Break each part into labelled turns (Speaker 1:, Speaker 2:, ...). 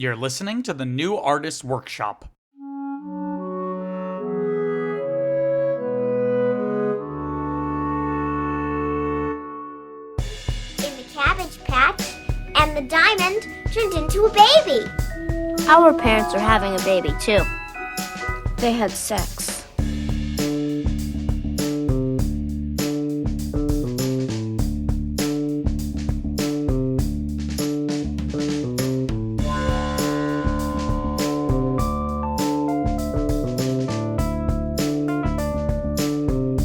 Speaker 1: You're listening to the New Artist Workshop.
Speaker 2: In the Cabbage Patch, and the diamond turned into a baby.
Speaker 3: Our parents are having a baby, too. They had sex.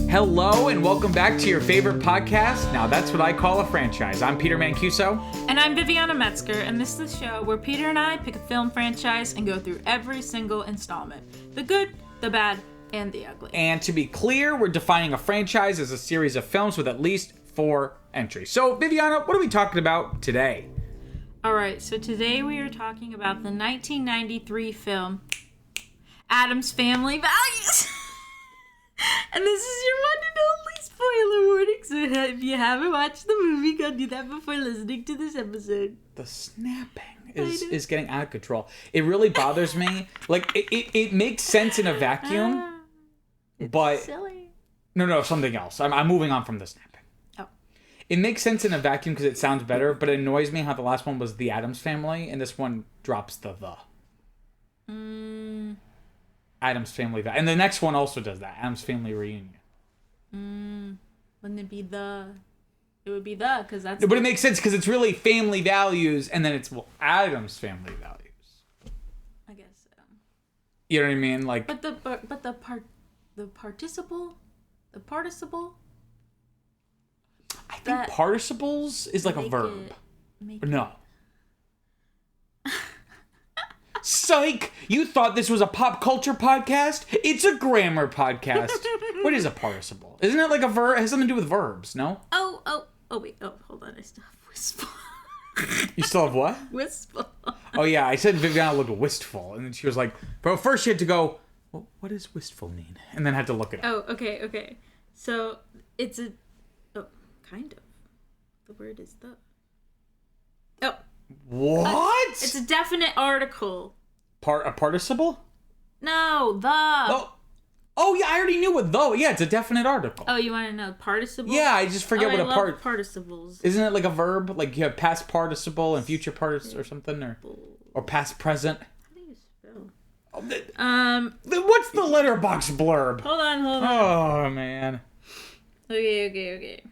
Speaker 1: Hello and welcome back to your favorite podcast. Now that's what I call a franchise. I'm Peter Mancuso.
Speaker 4: And I'm Viviana Metzger, and this is the show where Peter and I pick a film franchise and go through every single installment. The good, the bad, and the ugly.
Speaker 1: And to be clear, we're defining a franchise as a series of films with at least 4 entries. So, Viviana, what are we talking about today?
Speaker 4: Alright, so today we are talking about the 1993 film, Addams Family Values. And this is your one and only spoiler warning, so if you haven't watched the movie, go do that before listening to this episode.
Speaker 1: The snapping is getting out of control. It really bothers me. Like, it makes sense in a vacuum, but...
Speaker 4: silly.
Speaker 1: No, something else. I'm moving on from the snapping.
Speaker 4: Oh.
Speaker 1: It makes sense in a vacuum because it sounds better, but it annoys me how the last one was the Addams Family, and this one drops the. Addams Family. And the next one also does that. Addams Family Reunion.
Speaker 4: Wouldn't it be the... It would be the, because that's...
Speaker 1: No, but it makes sense because it's really family values, and then it's, Addams Family Values.
Speaker 4: I guess so.
Speaker 1: You know what I mean? Like...
Speaker 4: But the participle?
Speaker 1: I think participles is like a verb. No. Psych! You thought this was a pop culture podcast? It's a grammar podcast. What is a participle? Isn't it like a verb? It has something to do with verbs, no?
Speaker 4: Wait, hold on, I still have wistful.
Speaker 1: You still have what?
Speaker 4: Wistful.
Speaker 1: Oh yeah, I said Viviana looked wistful, and then she was like, but first she had to go, well, what does wistful mean? And then had to look it up.
Speaker 4: Oh, okay. So, it's a... Oh, kind of. The word is the... Oh.
Speaker 1: What?
Speaker 4: It's a definite article.
Speaker 1: A participle?
Speaker 4: No, the...
Speaker 1: Oh, yeah, I already knew what the... Yeah, it's a definite article.
Speaker 4: Oh, you want to know participle?
Speaker 1: Yeah, I just forget what a part...
Speaker 4: participles.
Speaker 1: Isn't it like a verb? Like you have past participle and future participle or something? Or past present?
Speaker 4: How do you spell?
Speaker 1: What's the letterbox blurb?
Speaker 4: Hold on.
Speaker 1: Oh, man.
Speaker 4: Okay.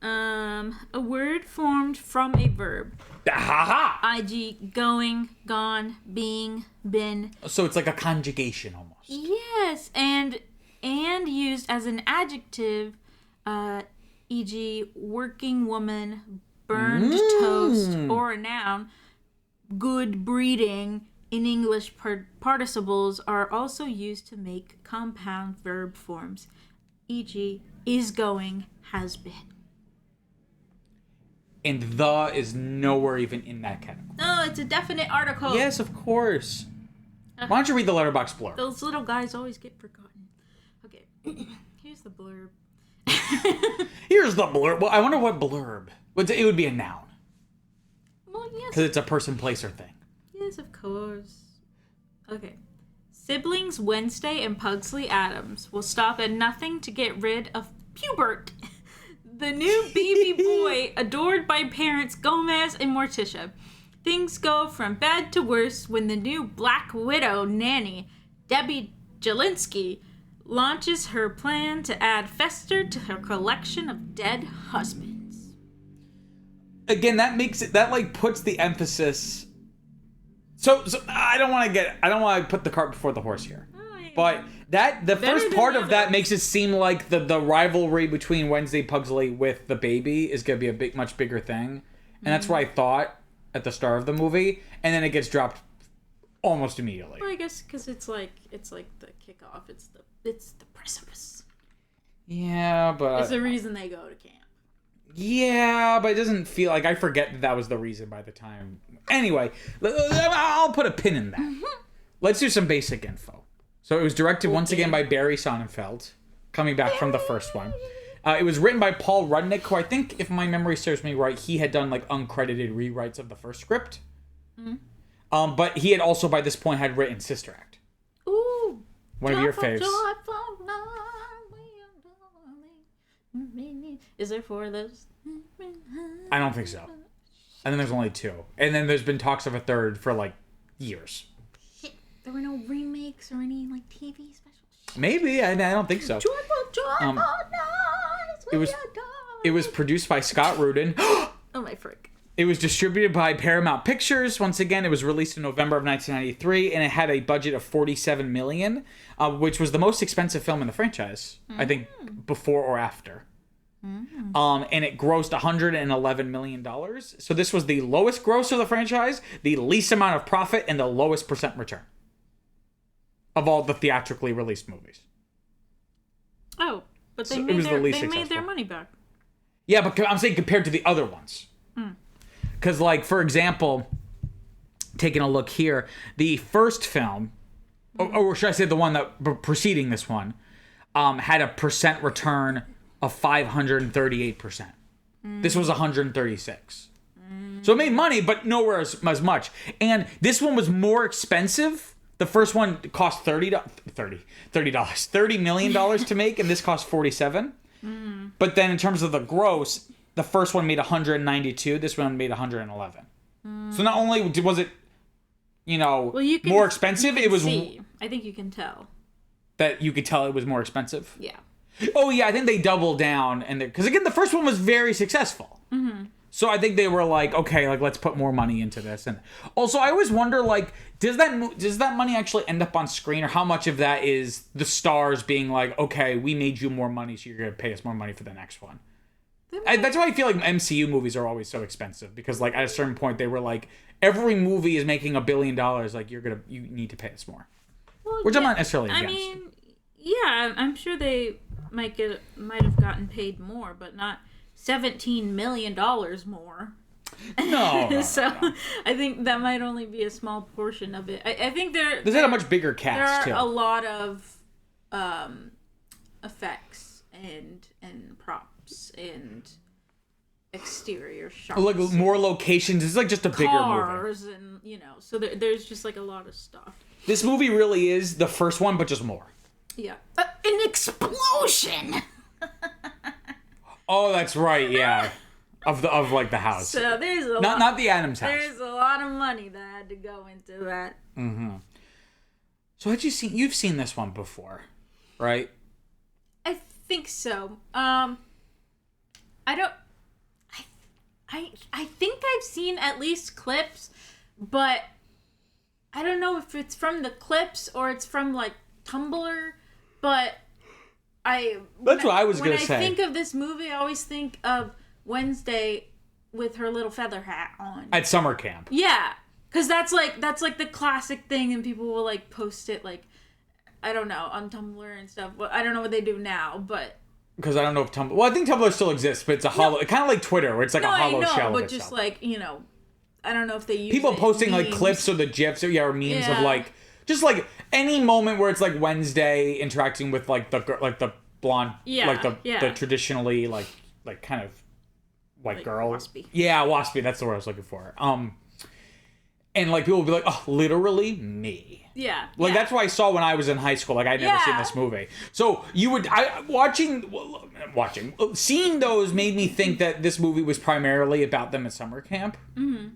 Speaker 4: A word formed from a verb.
Speaker 1: Ha-ha!
Speaker 4: I.g. going, gone, being, been.
Speaker 1: So it's like a conjugation almost.
Speaker 4: Yes, and used as an adjective, e.g. working woman, burned toast, or a noun. Good breeding in English participles are also used to make compound verb forms, e.g. is going, has been.
Speaker 1: And the is nowhere even in that category.
Speaker 4: No, it's a definite article.
Speaker 1: Yes, of course. Why don't you read the letterbox blurb?
Speaker 4: Those little guys always get forgotten. Okay, here's the blurb.
Speaker 1: Here's the blurb. Well, I wonder what blurb. It would be a noun.
Speaker 4: Well, yes.
Speaker 1: Because it's a person, place, or thing.
Speaker 4: Yes, of course. Okay. Siblings Wednesday and Pugsley Addams will stop at nothing to get rid of Pubert, the new baby boy adored by parents Gomez and Morticia. Things go from bad to worse when the new Black Widow nanny, Debbie Jelinski, launches her plan to add Fester to her collection of dead husbands.
Speaker 1: Again, that puts the emphasis. So I don't want to put the cart before the horse here. But the first part of that makes it seem like the rivalry between Wednesday Pugsley with the baby is going to be a much bigger thing. And that's what I thought at the start of the movie. And then it gets dropped almost immediately.
Speaker 4: Well, I guess because it's like the kickoff. It's the precipice.
Speaker 1: Yeah, but...
Speaker 4: It's the reason they go to camp.
Speaker 1: Yeah, but it doesn't feel like... I forget that was the reason by the time. Anyway, I'll put a pin in that. Let's do some basic info. So it was directed once again by Barry Sonnenfeld, coming back from the first one. It was written by Paul Rudnick, who I think, if my memory serves me right, he had done like uncredited rewrites of the first script. But he had also by this point had written Sister Act.
Speaker 4: Ooh.
Speaker 1: One of your faves.
Speaker 4: Is there 4 of those?
Speaker 1: I don't think so. I think there's only 2. And then there's been talks of a third for like years.
Speaker 4: Shit. There were no remakes or any like TV specials.
Speaker 1: Maybe. I don't think so. It was produced by Scott Rudin.
Speaker 4: Oh my frick.
Speaker 1: It was distributed by Paramount Pictures. Once again, it was released in November of 1993, and it had a budget of $47 million, which was the most expensive film in the franchise, I think, before or after. And it grossed $111 million. So this was the lowest gross of the franchise, the least amount of profit, and the lowest percent return of all the theatrically released movies.
Speaker 4: Oh, but they
Speaker 1: So it
Speaker 4: made,
Speaker 1: was the least
Speaker 4: they made their
Speaker 1: successful.
Speaker 4: money back.
Speaker 1: Yeah, but I'm saying compared to the other ones. Because, like, for example, taking a look here, the first film, or should I say the one that preceding this one, had a percent return of 538%. This was 136. So it made money, but nowhere as much. And this one was more expensive. The first one cost $30 million to make, and this cost 47. But then in terms of the gross, the first one made 192. This one made 111. So not only was it, more expensive, it was
Speaker 4: see. I think you can tell.
Speaker 1: that you could tell it was more expensive.
Speaker 4: Yeah.
Speaker 1: Oh yeah, I think they doubled down, and because again, the first one was very successful. So I think they were like, okay, like let's put more money into this. And also, I always wonder, like, does that money actually end up on screen, or how much of that is the stars being like, okay, we made you more money, so you're gonna pay us more money for the next one. That's why I feel like MCU movies are always so expensive, because like at a certain point they were like, every movie is making $1 billion, like you need to pay us more.
Speaker 4: Well,
Speaker 1: Which I'm not necessarily against.
Speaker 4: I mean, yeah, I'm sure they might have gotten paid more, but not $17 million more.
Speaker 1: No.
Speaker 4: So I think that might only be a small portion of it. I think
Speaker 1: There's a much bigger cast
Speaker 4: there
Speaker 1: too.
Speaker 4: are a lot of effects and props and exterior shots,
Speaker 1: Like more locations. It's like just a bigger movie.
Speaker 4: cars, and so there's just like a lot of stuff.
Speaker 1: This movie really is the first one, but just more.
Speaker 4: Yeah, an explosion.
Speaker 1: Oh, that's right. Yeah, of like the house.
Speaker 4: So there's a
Speaker 1: not the Addams house.
Speaker 4: There's a lot of money that had to go into that.
Speaker 1: So had you seen? You've seen this one before, right?
Speaker 4: I think so. I think I've seen at least clips, but I don't know if it's from the clips or it's from like Tumblr. But
Speaker 1: That's what I was gonna say.
Speaker 4: When I think of this movie, I always think of Wednesday with her little feather hat on
Speaker 1: At summer camp.
Speaker 4: Yeah, because that's like the classic thing, and people will like post it like, I don't know, on Tumblr and stuff. But I don't know what they do now, but
Speaker 1: Because I don't know if Tumblr... Well, I think Tumblr still exists, but it's a hollow... Kind of like Twitter, where it's like a hollow shell
Speaker 4: but
Speaker 1: of
Speaker 4: just
Speaker 1: itself.
Speaker 4: like, I don't know if they use
Speaker 1: People
Speaker 4: it,
Speaker 1: posting like
Speaker 4: memes.
Speaker 1: clips or the GIFs or memes of
Speaker 4: Yeah.
Speaker 1: like... Just like any moment where it's like Wednesday interacting with like the blonde...
Speaker 4: Yeah,
Speaker 1: Like the
Speaker 4: yeah.
Speaker 1: traditionally like kind of white
Speaker 4: Like
Speaker 1: girl.
Speaker 4: waspy.
Speaker 1: Yeah, waspy. That's the word I was looking for. And like people will be like, oh, literally me.
Speaker 4: Yeah.
Speaker 1: Like
Speaker 4: yeah.
Speaker 1: that's what I saw when I was in high school. Like I'd never seen
Speaker 4: Yeah.
Speaker 1: this movie. So seeing those made me think that this movie was primarily about them at summer camp. Mm-hmm.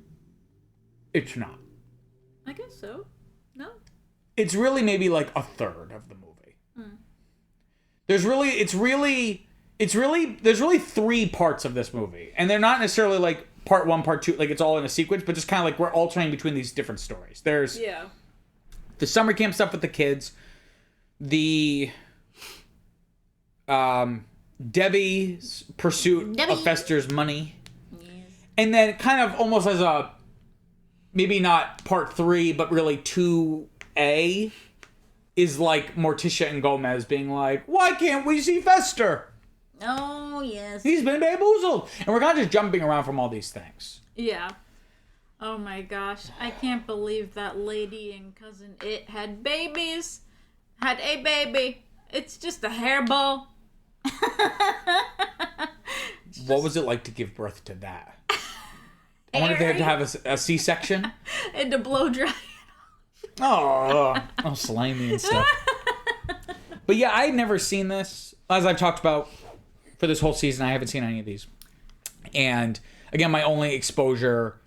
Speaker 1: It's not.
Speaker 4: I guess so. No.
Speaker 1: It's really maybe like a third of the movie. There's really three parts of this movie, and they're not necessarily like part one, part two, like it's all in a sequence, but just kind of like we're alternating between these different stories. There's the summer camp stuff with the kids, the Debbie's pursuit of Fester's money, and then kind of almost as a maybe not part three, but really 2A is like Morticia and Gomez being like, why can't we see Fester?
Speaker 4: Oh, yes.
Speaker 1: He's been bamboozled. And we're kind of just jumping around from all these things.
Speaker 4: Yeah. Oh my gosh. I can't believe that lady and cousin It had babies. Had a baby. It's just a hairball.
Speaker 1: What was it like to give birth to that? I wonder if they had to have a C-section.
Speaker 4: And to blow dry.
Speaker 1: Oh, slimy and stuff. But yeah, I had never seen this. As I've talked about for this whole season, I haven't seen any of these. And again, my only exposure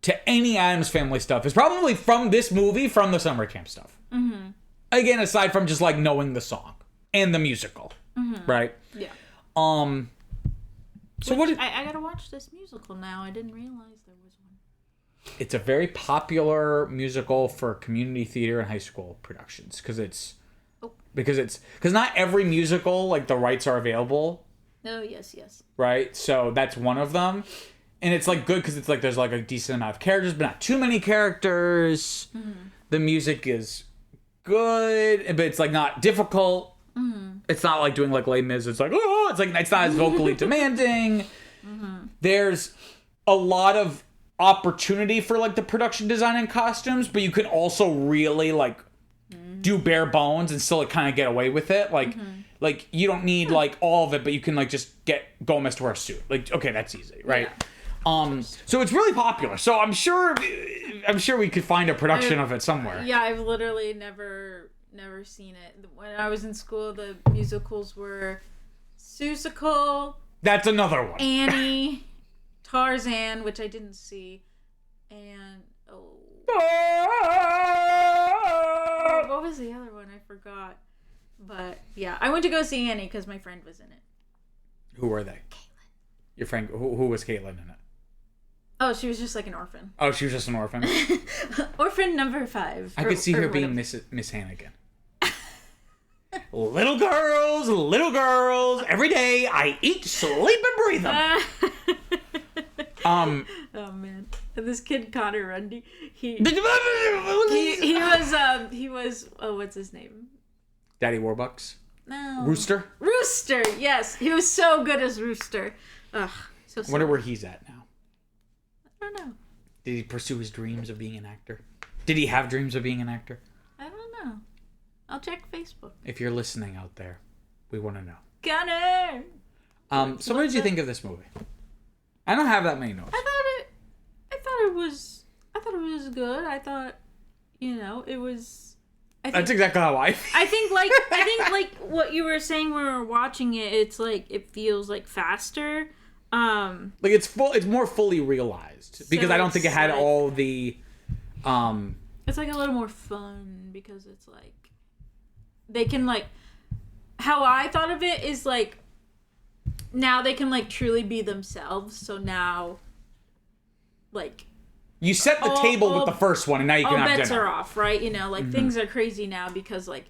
Speaker 1: to any Addams Family stuff is probably from this movie, from the summer camp stuff. Mm-hmm. Again, aside from just like knowing the song and the musical, right?
Speaker 4: Yeah.
Speaker 1: So what?
Speaker 4: I gotta watch this musical now. I didn't realize there was one.
Speaker 1: It's a very popular musical for community theater and high school productions because not every musical like the rights are available.
Speaker 4: Oh yes.
Speaker 1: Right, so that's one of them, and it's like good because it's like there's like a decent amount of characters, but not too many characters. The music is good, but it's like not difficult. It's not like doing like Les Mis. It's like it's not as vocally demanding. There's a lot of opportunity for like the production design and costumes, but you can also really like do bare bones and still like kind of get away with it. Like you don't need like all of it, but you can like just get Gomez to wear a suit. Like okay, that's easy, right? Yeah. So it's really popular. So I'm sure we could find a production of it somewhere.
Speaker 4: Yeah, I've literally never seen it. When I was in school, the musicals were Seussical.
Speaker 1: That's another one.
Speaker 4: Annie, Tarzan, which I didn't see, and what was the other one? I forgot. But yeah, I went to go see Annie because my friend was in it.
Speaker 1: Who were they?
Speaker 4: Caitlin.
Speaker 1: Your friend? Who was Caitlin in it?
Speaker 4: Oh, she was just like an orphan.
Speaker 1: Oh, she was just an orphan.
Speaker 4: Orphan number 5.
Speaker 1: I could see her being Miss Hannigan. Little girls, every day I eat, sleep, and breathe them.
Speaker 4: Oh man, and this kid Connor Rundy, he was what's his name?
Speaker 1: Daddy Warbucks.
Speaker 4: No.
Speaker 1: Rooster.
Speaker 4: Yes, he was so good as Rooster. Ugh, so.
Speaker 1: I wonder where he's at now.
Speaker 4: I don't know.
Speaker 1: Did he pursue his dreams of being an actor? Did he have dreams of being an actor?
Speaker 4: I don't know. I'll check Facebook.
Speaker 1: If you're listening out there, we want to know.
Speaker 4: Connor.
Speaker 1: So what did you think of this movie? I don't have that many notes.
Speaker 4: I thought it was good. I thought, it was.
Speaker 1: That's exactly how I feel.
Speaker 4: I think like what you were saying when we were watching it. It's like it feels like faster.
Speaker 1: Like it's more fully realized because I don't think it had all the.
Speaker 4: It's like a little more fun because it's like they can like how I thought of it is like now they can like truly be themselves. So now, like.
Speaker 1: You set the table with the first one, and now you can have dinner. All bets
Speaker 4: are off, right? Things are crazy now because, like,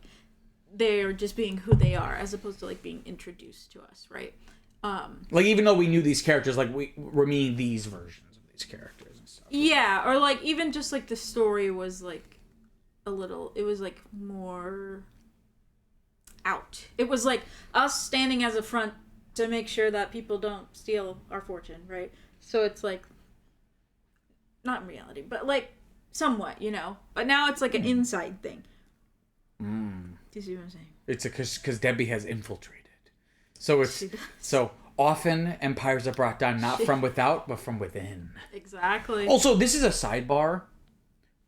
Speaker 4: they're just being who they are as opposed to, like, being introduced to us, right?
Speaker 1: Like, even though we knew these characters, like, we're meeting these versions of these characters and stuff.
Speaker 4: Yeah, or, like, even just, like, the story was, like, it was, like, more out. It was, like, us standing as a front to make sure that people don't steal our fortune, right? So it's, like... Not in reality, but like somewhat, But now it's like an inside thing. Do you see what I'm saying? It's
Speaker 1: because Debbie has infiltrated. So often empires are brought down not from without, but from within.
Speaker 4: Exactly.
Speaker 1: Also, this is a sidebar.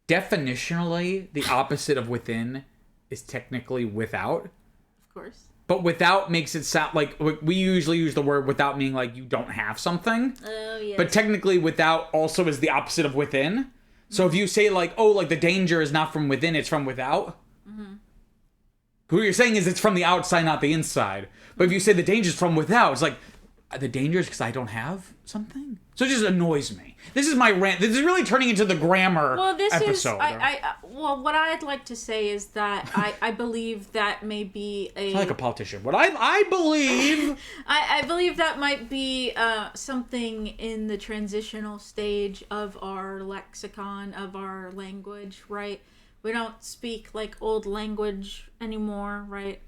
Speaker 1: Definitionally, the opposite of within is technically without.
Speaker 4: Of course.
Speaker 1: But without makes it sound like we usually use the word without meaning like you don't have something.
Speaker 4: Oh, yes.
Speaker 1: But technically without also is the opposite of within. So if you say like, oh, like the danger is not from within, it's from without. Mm-hmm. What you're saying is it's from the outside, not the inside. But if you say the danger is from without, it's like, the danger is because I don't have something? So it just annoys me. This is my rant. This is really turning into the grammar episode.
Speaker 4: What I'd like to say is that I believe that may be a...
Speaker 1: It's not like a politician. What I believe...
Speaker 4: I believe that might be something in the transitional stage of our lexicon, of our language, right? We don't speak like old language anymore, right?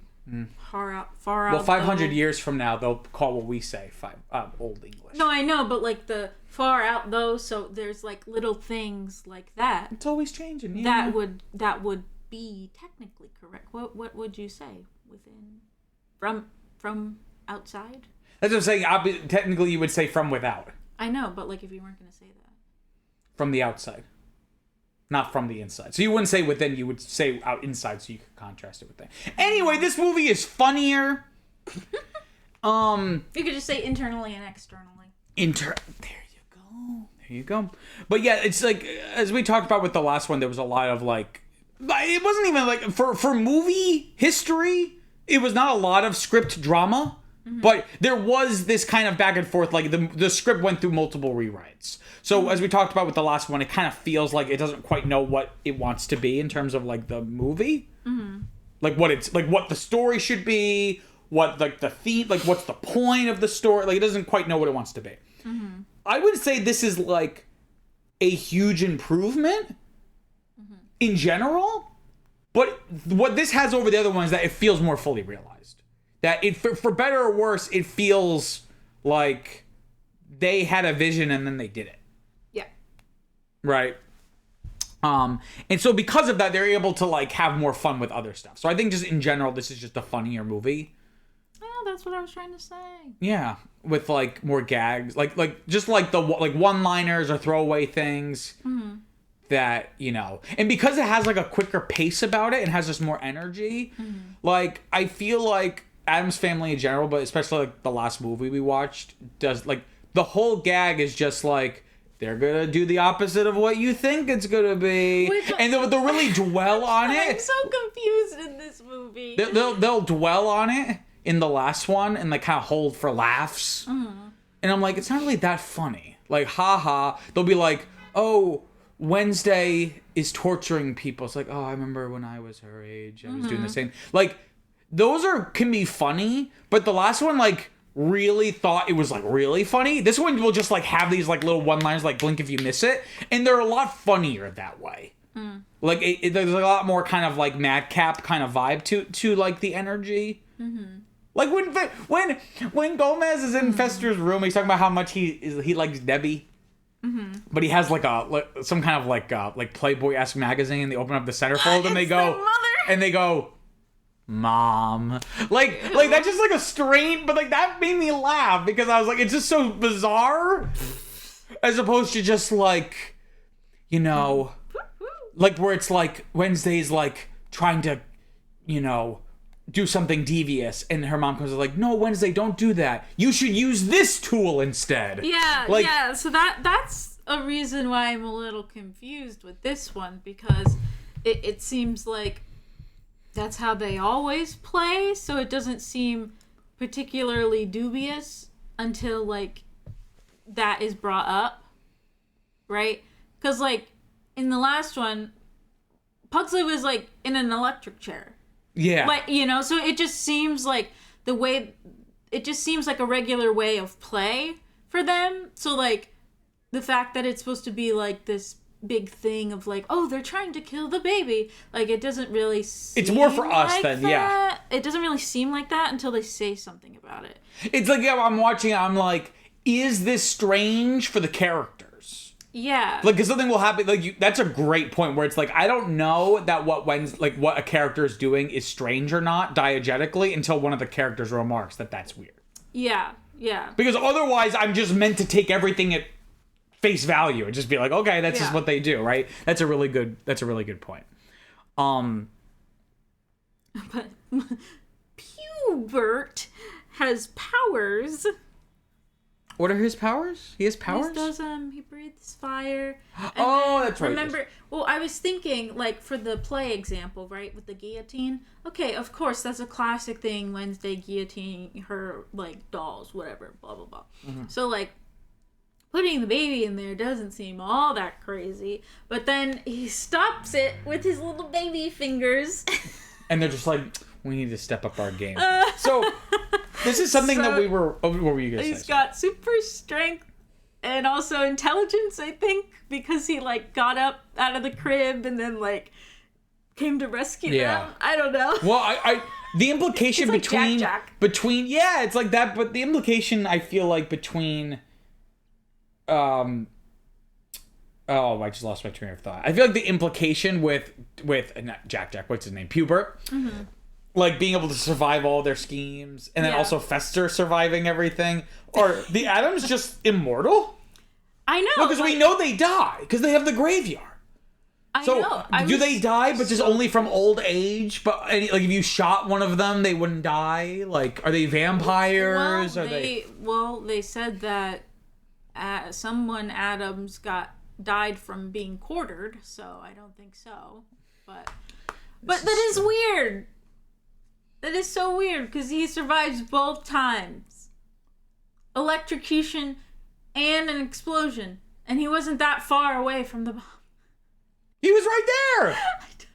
Speaker 4: Far out.
Speaker 1: Well, 500 years from now, they'll call what we say Old English.
Speaker 4: No, I know, but like the far out though, so there's like little things like that.
Speaker 1: It's always changing. Yeah.
Speaker 4: That would be technically correct. What would you say within from outside?
Speaker 1: That's what I'm saying. Technically, you would say from without.
Speaker 4: I know, but like if you weren't going to say that.
Speaker 1: from the outside, not from the inside. So you wouldn't say within, you would say out inside, so you could contrast it with that. Anyway, this movie is funnier.
Speaker 4: You could just say internally and externally.
Speaker 1: There you go. But yeah, it's like, as we talked about with the last one, there was a lot of like, it wasn't even like, for movie history, it was not a lot of script drama, but there was this kind of back and forth, like the script went through multiple rewrites. So as we talked about with the last one, it kind of feels like it doesn't quite know what it wants to be in terms of like the movie. Like what the story should be, what like the theme, like what's the point of the story. Like it doesn't quite know what it wants to be. I would say this is like a huge improvement in general, but what this has over the other one is that it feels more fully realized. That it, for better or worse, it feels like they had a vision and then they did it.
Speaker 4: Yeah.
Speaker 1: Right. And so because of that, they're able to like have more fun with other stuff. So I think just in general, this is just a funnier movie.
Speaker 4: That's what I was trying to say.
Speaker 1: Yeah, with like more gags, like just like the like one-liners or throwaway things that, you know, and because it has like a quicker pace about it and has just more energy, like I feel like Addams Family in general, but especially like the last movie we watched, does like the whole gag is just like they're gonna do the opposite of what you think it's gonna be, and they'll really dwell on it.
Speaker 4: I'm so confused in this movie.
Speaker 1: They'll dwell on it in the last one and like kind of hold for laughs. And I'm like, it's not really that funny. Like, haha. They'll be like, oh, Wednesday is torturing people. It's like, oh, I remember when I was her age, I was doing the same. Like, those can be funny, but the last one, like, really thought it was like really funny. This one will just like have these like little one-liners like blink if you miss it, and they're a lot funnier that way. Like there's a lot more kind of like madcap kind of vibe to like the energy. Like when Gomez is in Fester's room, he's talking about how much he likes Debbie, but he has like some kind of like Playboy-esque magazine. They open up the centerfold and they go, Mom, like that's just like a strange, but like that made me laugh because I was like, it's just so bizarre, as opposed to just like, you know, like where it's like Wednesday's like trying to, you know, do something devious, and her mom comes like, no, Wednesday, don't do that. You should use this tool instead.
Speaker 4: Yeah,
Speaker 1: like,
Speaker 4: yeah. So that's a reason why I'm a little confused with this one, because it seems like that's how they always play, so it doesn't seem particularly dubious until like that is brought up, right? Because like in the last one, Pugsley was like in an electric chair.
Speaker 1: Yeah.
Speaker 4: Like, you know, so it just seems like it just seems like a regular way of play for them. So like the fact that it's supposed to be like this big thing of like, oh, they're trying to kill the baby, like it doesn't really seem
Speaker 1: it's more for us
Speaker 4: like
Speaker 1: than
Speaker 4: that.
Speaker 1: Yeah,
Speaker 4: it doesn't really seem like that until they say something about it.
Speaker 1: It's like, yeah, I'm watching it, I'm like, is this strange for the characters?
Speaker 4: Yeah,
Speaker 1: like, because something will happen, like that's a great point where it's like, I don't know that what a character is doing is strange or not diegetically until one of the characters remarks that that's weird.
Speaker 4: Yeah
Speaker 1: because otherwise I'm just meant to take everything at face value and just be like, okay, that's just what they do, right? That's a really good point.
Speaker 4: But Pubert has powers.
Speaker 1: What are his powers? He has powers?
Speaker 4: He breathes fire.
Speaker 1: That's right.
Speaker 4: Remember, well, I was thinking, like, for the play example, right, with the guillotine. Okay, of course, that's a classic thing, Wednesday guillotining her, like, dolls, whatever, blah, blah, blah. So, like, putting the baby in there doesn't seem all that crazy. But then he stops it with his little baby fingers.
Speaker 1: And they're just like, we need to step up our game. So this is something that we were... Oh, what were you going to say?
Speaker 4: He's got super strength and also intelligence, I think, because he, like, got up out of the crib and then, like, came to rescue them. I don't know.
Speaker 1: Well, I the implication
Speaker 4: it's like Jack.
Speaker 1: between... Yeah, it's like that, but the implication, I feel like, between... Oh, I just lost my train of thought. I feel like the implication with not Jack, what's his name? Pubert. Like being able to survive all their schemes, and then also Fester surviving everything. Or the Addams just immortal?
Speaker 4: I know.
Speaker 1: No, because we know they die because they have the graveyard.
Speaker 4: I
Speaker 1: So
Speaker 4: know.
Speaker 1: do they die, but just only from old age? But like, if you shot one of them, they wouldn't die. Like, are they vampires?
Speaker 4: Well,
Speaker 1: are they?
Speaker 4: Well, they said that someone Addams died from being quartered, so I don't think so. But that is weird. That is so weird because he survives both times, electrocution and an explosion, and he wasn't that far away from the bomb.
Speaker 1: He was right there.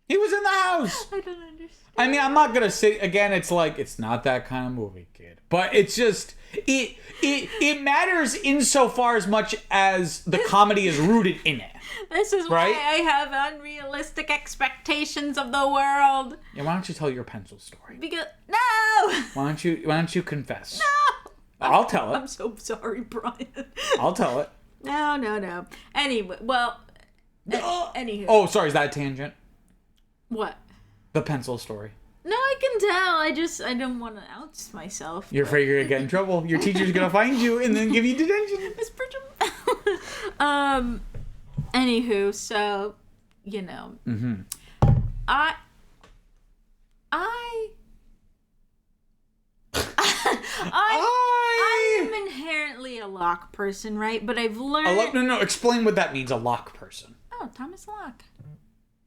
Speaker 1: He was in the house.
Speaker 4: I don't understand.
Speaker 1: I mean, I'm not gonna say again. It's like it's not that kind of movie, kid. But it's just it matters insofar as much as the comedy is rooted in it.
Speaker 4: This is
Speaker 1: right?
Speaker 4: why I have unrealistic expectations of the world.
Speaker 1: Yeah, why don't you tell your pencil story?
Speaker 4: Because no.
Speaker 1: Why don't you confess?
Speaker 4: No.
Speaker 1: I'll tell it.
Speaker 4: I'm so sorry, Brian.
Speaker 1: I'll tell it.
Speaker 4: No. Anyway, well. Anywho.
Speaker 1: Oh, sorry. Is that a tangent?
Speaker 4: What?
Speaker 1: The pencil story.
Speaker 4: No, I can tell. I don't want to oust myself.
Speaker 1: You're afraid you're gonna get in trouble. Your teacher's gonna find you and then give you detention.
Speaker 4: Miss Bridgman. Anywho, so you know, I'm inherently a lock person, right? But I've learned.
Speaker 1: No. Explain what that means. A lock person.
Speaker 4: Oh, Thomas Locke.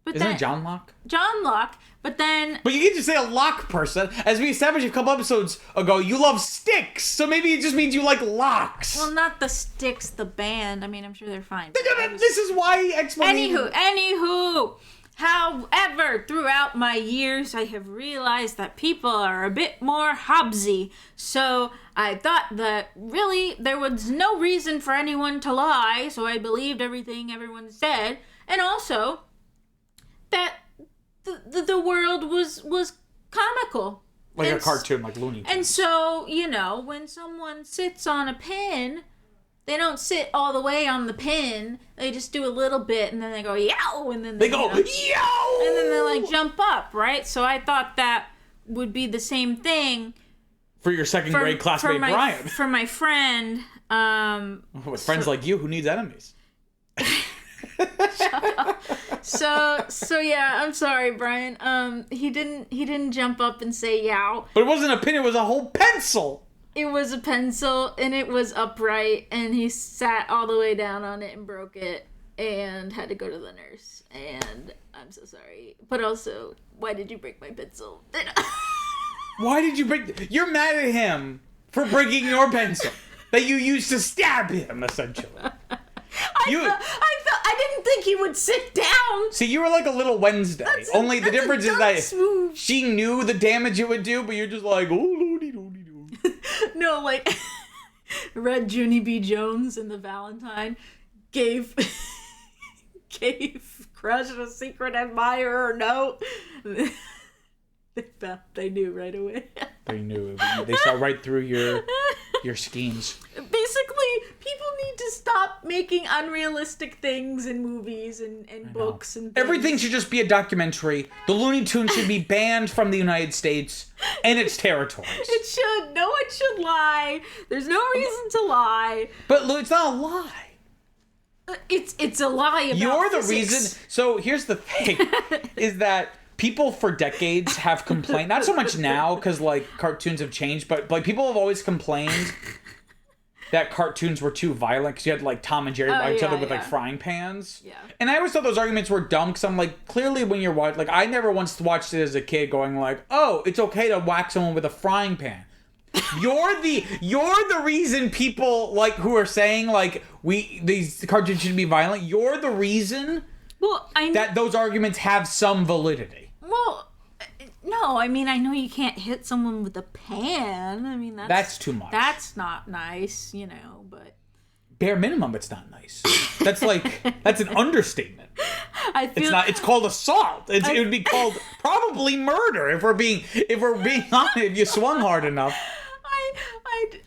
Speaker 4: But
Speaker 1: Isn't it John Locke?
Speaker 4: John Locke, but then...
Speaker 1: But you can't just say a lock person. As we established a couple episodes ago, you love sticks, so maybe it just means you like locks.
Speaker 4: Well, not the Sticks, the band. I mean, I'm sure they're fine.
Speaker 1: This is why explanation...
Speaker 4: Anywho, however, throughout my years, I have realized that people are a bit more Hobbesy. So I thought that really there was no reason for anyone to lie, so I believed everything everyone said. And also... that the world was comical.
Speaker 1: Like a cartoon, like Looney Tunes.
Speaker 4: And so, you know, when someone sits on a pin, they don't sit all the way on the pin. They just do a little bit, and then they go, yow! And then they go, yow! And then they, like, jump up, right? So I thought that would be the same thing.
Speaker 1: For your second grade classmate, Brian.
Speaker 4: For my friend.
Speaker 1: With friends like you, who needs enemies?
Speaker 4: So yeah, I'm sorry, Brian. He didn't jump up and say yow.
Speaker 1: But it wasn't a pin, it was a whole pencil.
Speaker 4: It was a pencil and it was upright and he sat all the way down on it and broke it and had to go to the nurse. And I'm so sorry. But also, why did you break my pencil?
Speaker 1: Why did you break... You're mad at him for breaking your pencil that you used to stab him, essentially.
Speaker 4: I didn't think he would sit down.
Speaker 1: See, you were like a little Wednesday. Only the difference is that
Speaker 4: move.
Speaker 1: She knew the damage it would do, but you're just like, oh, loody.
Speaker 4: No, like, read Junie B. Jones in the Valentine, gave Crush a secret admirer note. They knew right away.
Speaker 1: They knew. They saw right through your schemes.
Speaker 4: Basically, people need to stop making unrealistic things in movies and books and things.
Speaker 1: Everything should just be a documentary. The Looney Tunes should be banned from the United States and its territories.
Speaker 4: It should. No one should lie. There's no reason to lie.
Speaker 1: But it's not a lie.
Speaker 4: It's a lie about
Speaker 1: You're the
Speaker 4: physics.
Speaker 1: reason. So here's the thing, is that people for decades have complained, not so much now because like cartoons have changed, but like people have always complained that cartoons were too violent because you had like Tom and Jerry by each other with like frying pans.
Speaker 4: Yeah. And
Speaker 1: I always thought those arguments were dumb because I'm like, clearly when you're watching, like I never once watched it as a kid going like, oh, it's okay to whack someone with a frying pan. You're the reason people like who are saying like these cartoons shouldn't be violent. You're the reason that those arguments have some validity.
Speaker 4: Well, no, I mean I know you can't hit someone with a pan. I mean
Speaker 1: that's too much.
Speaker 4: That's not nice, you know. But
Speaker 1: bare minimum, it's not nice. That's an understatement.
Speaker 4: I feel
Speaker 1: it's called assault. It would be called probably murder if we're being honest. If you swung hard enough.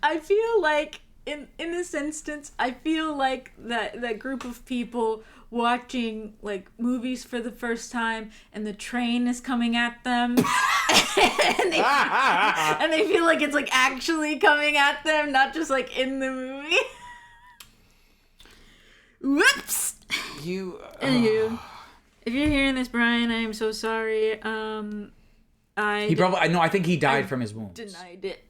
Speaker 4: I feel like in this instance, I feel like that group of people watching like movies for the first time and the train is coming at them and they feel like it's like actually coming at them, not just like in the movie. Whoops.
Speaker 1: You.
Speaker 4: Anywho, if you're hearing this, Brian, I am so sorry.
Speaker 1: I think he died from his wounds.
Speaker 4: Denied it.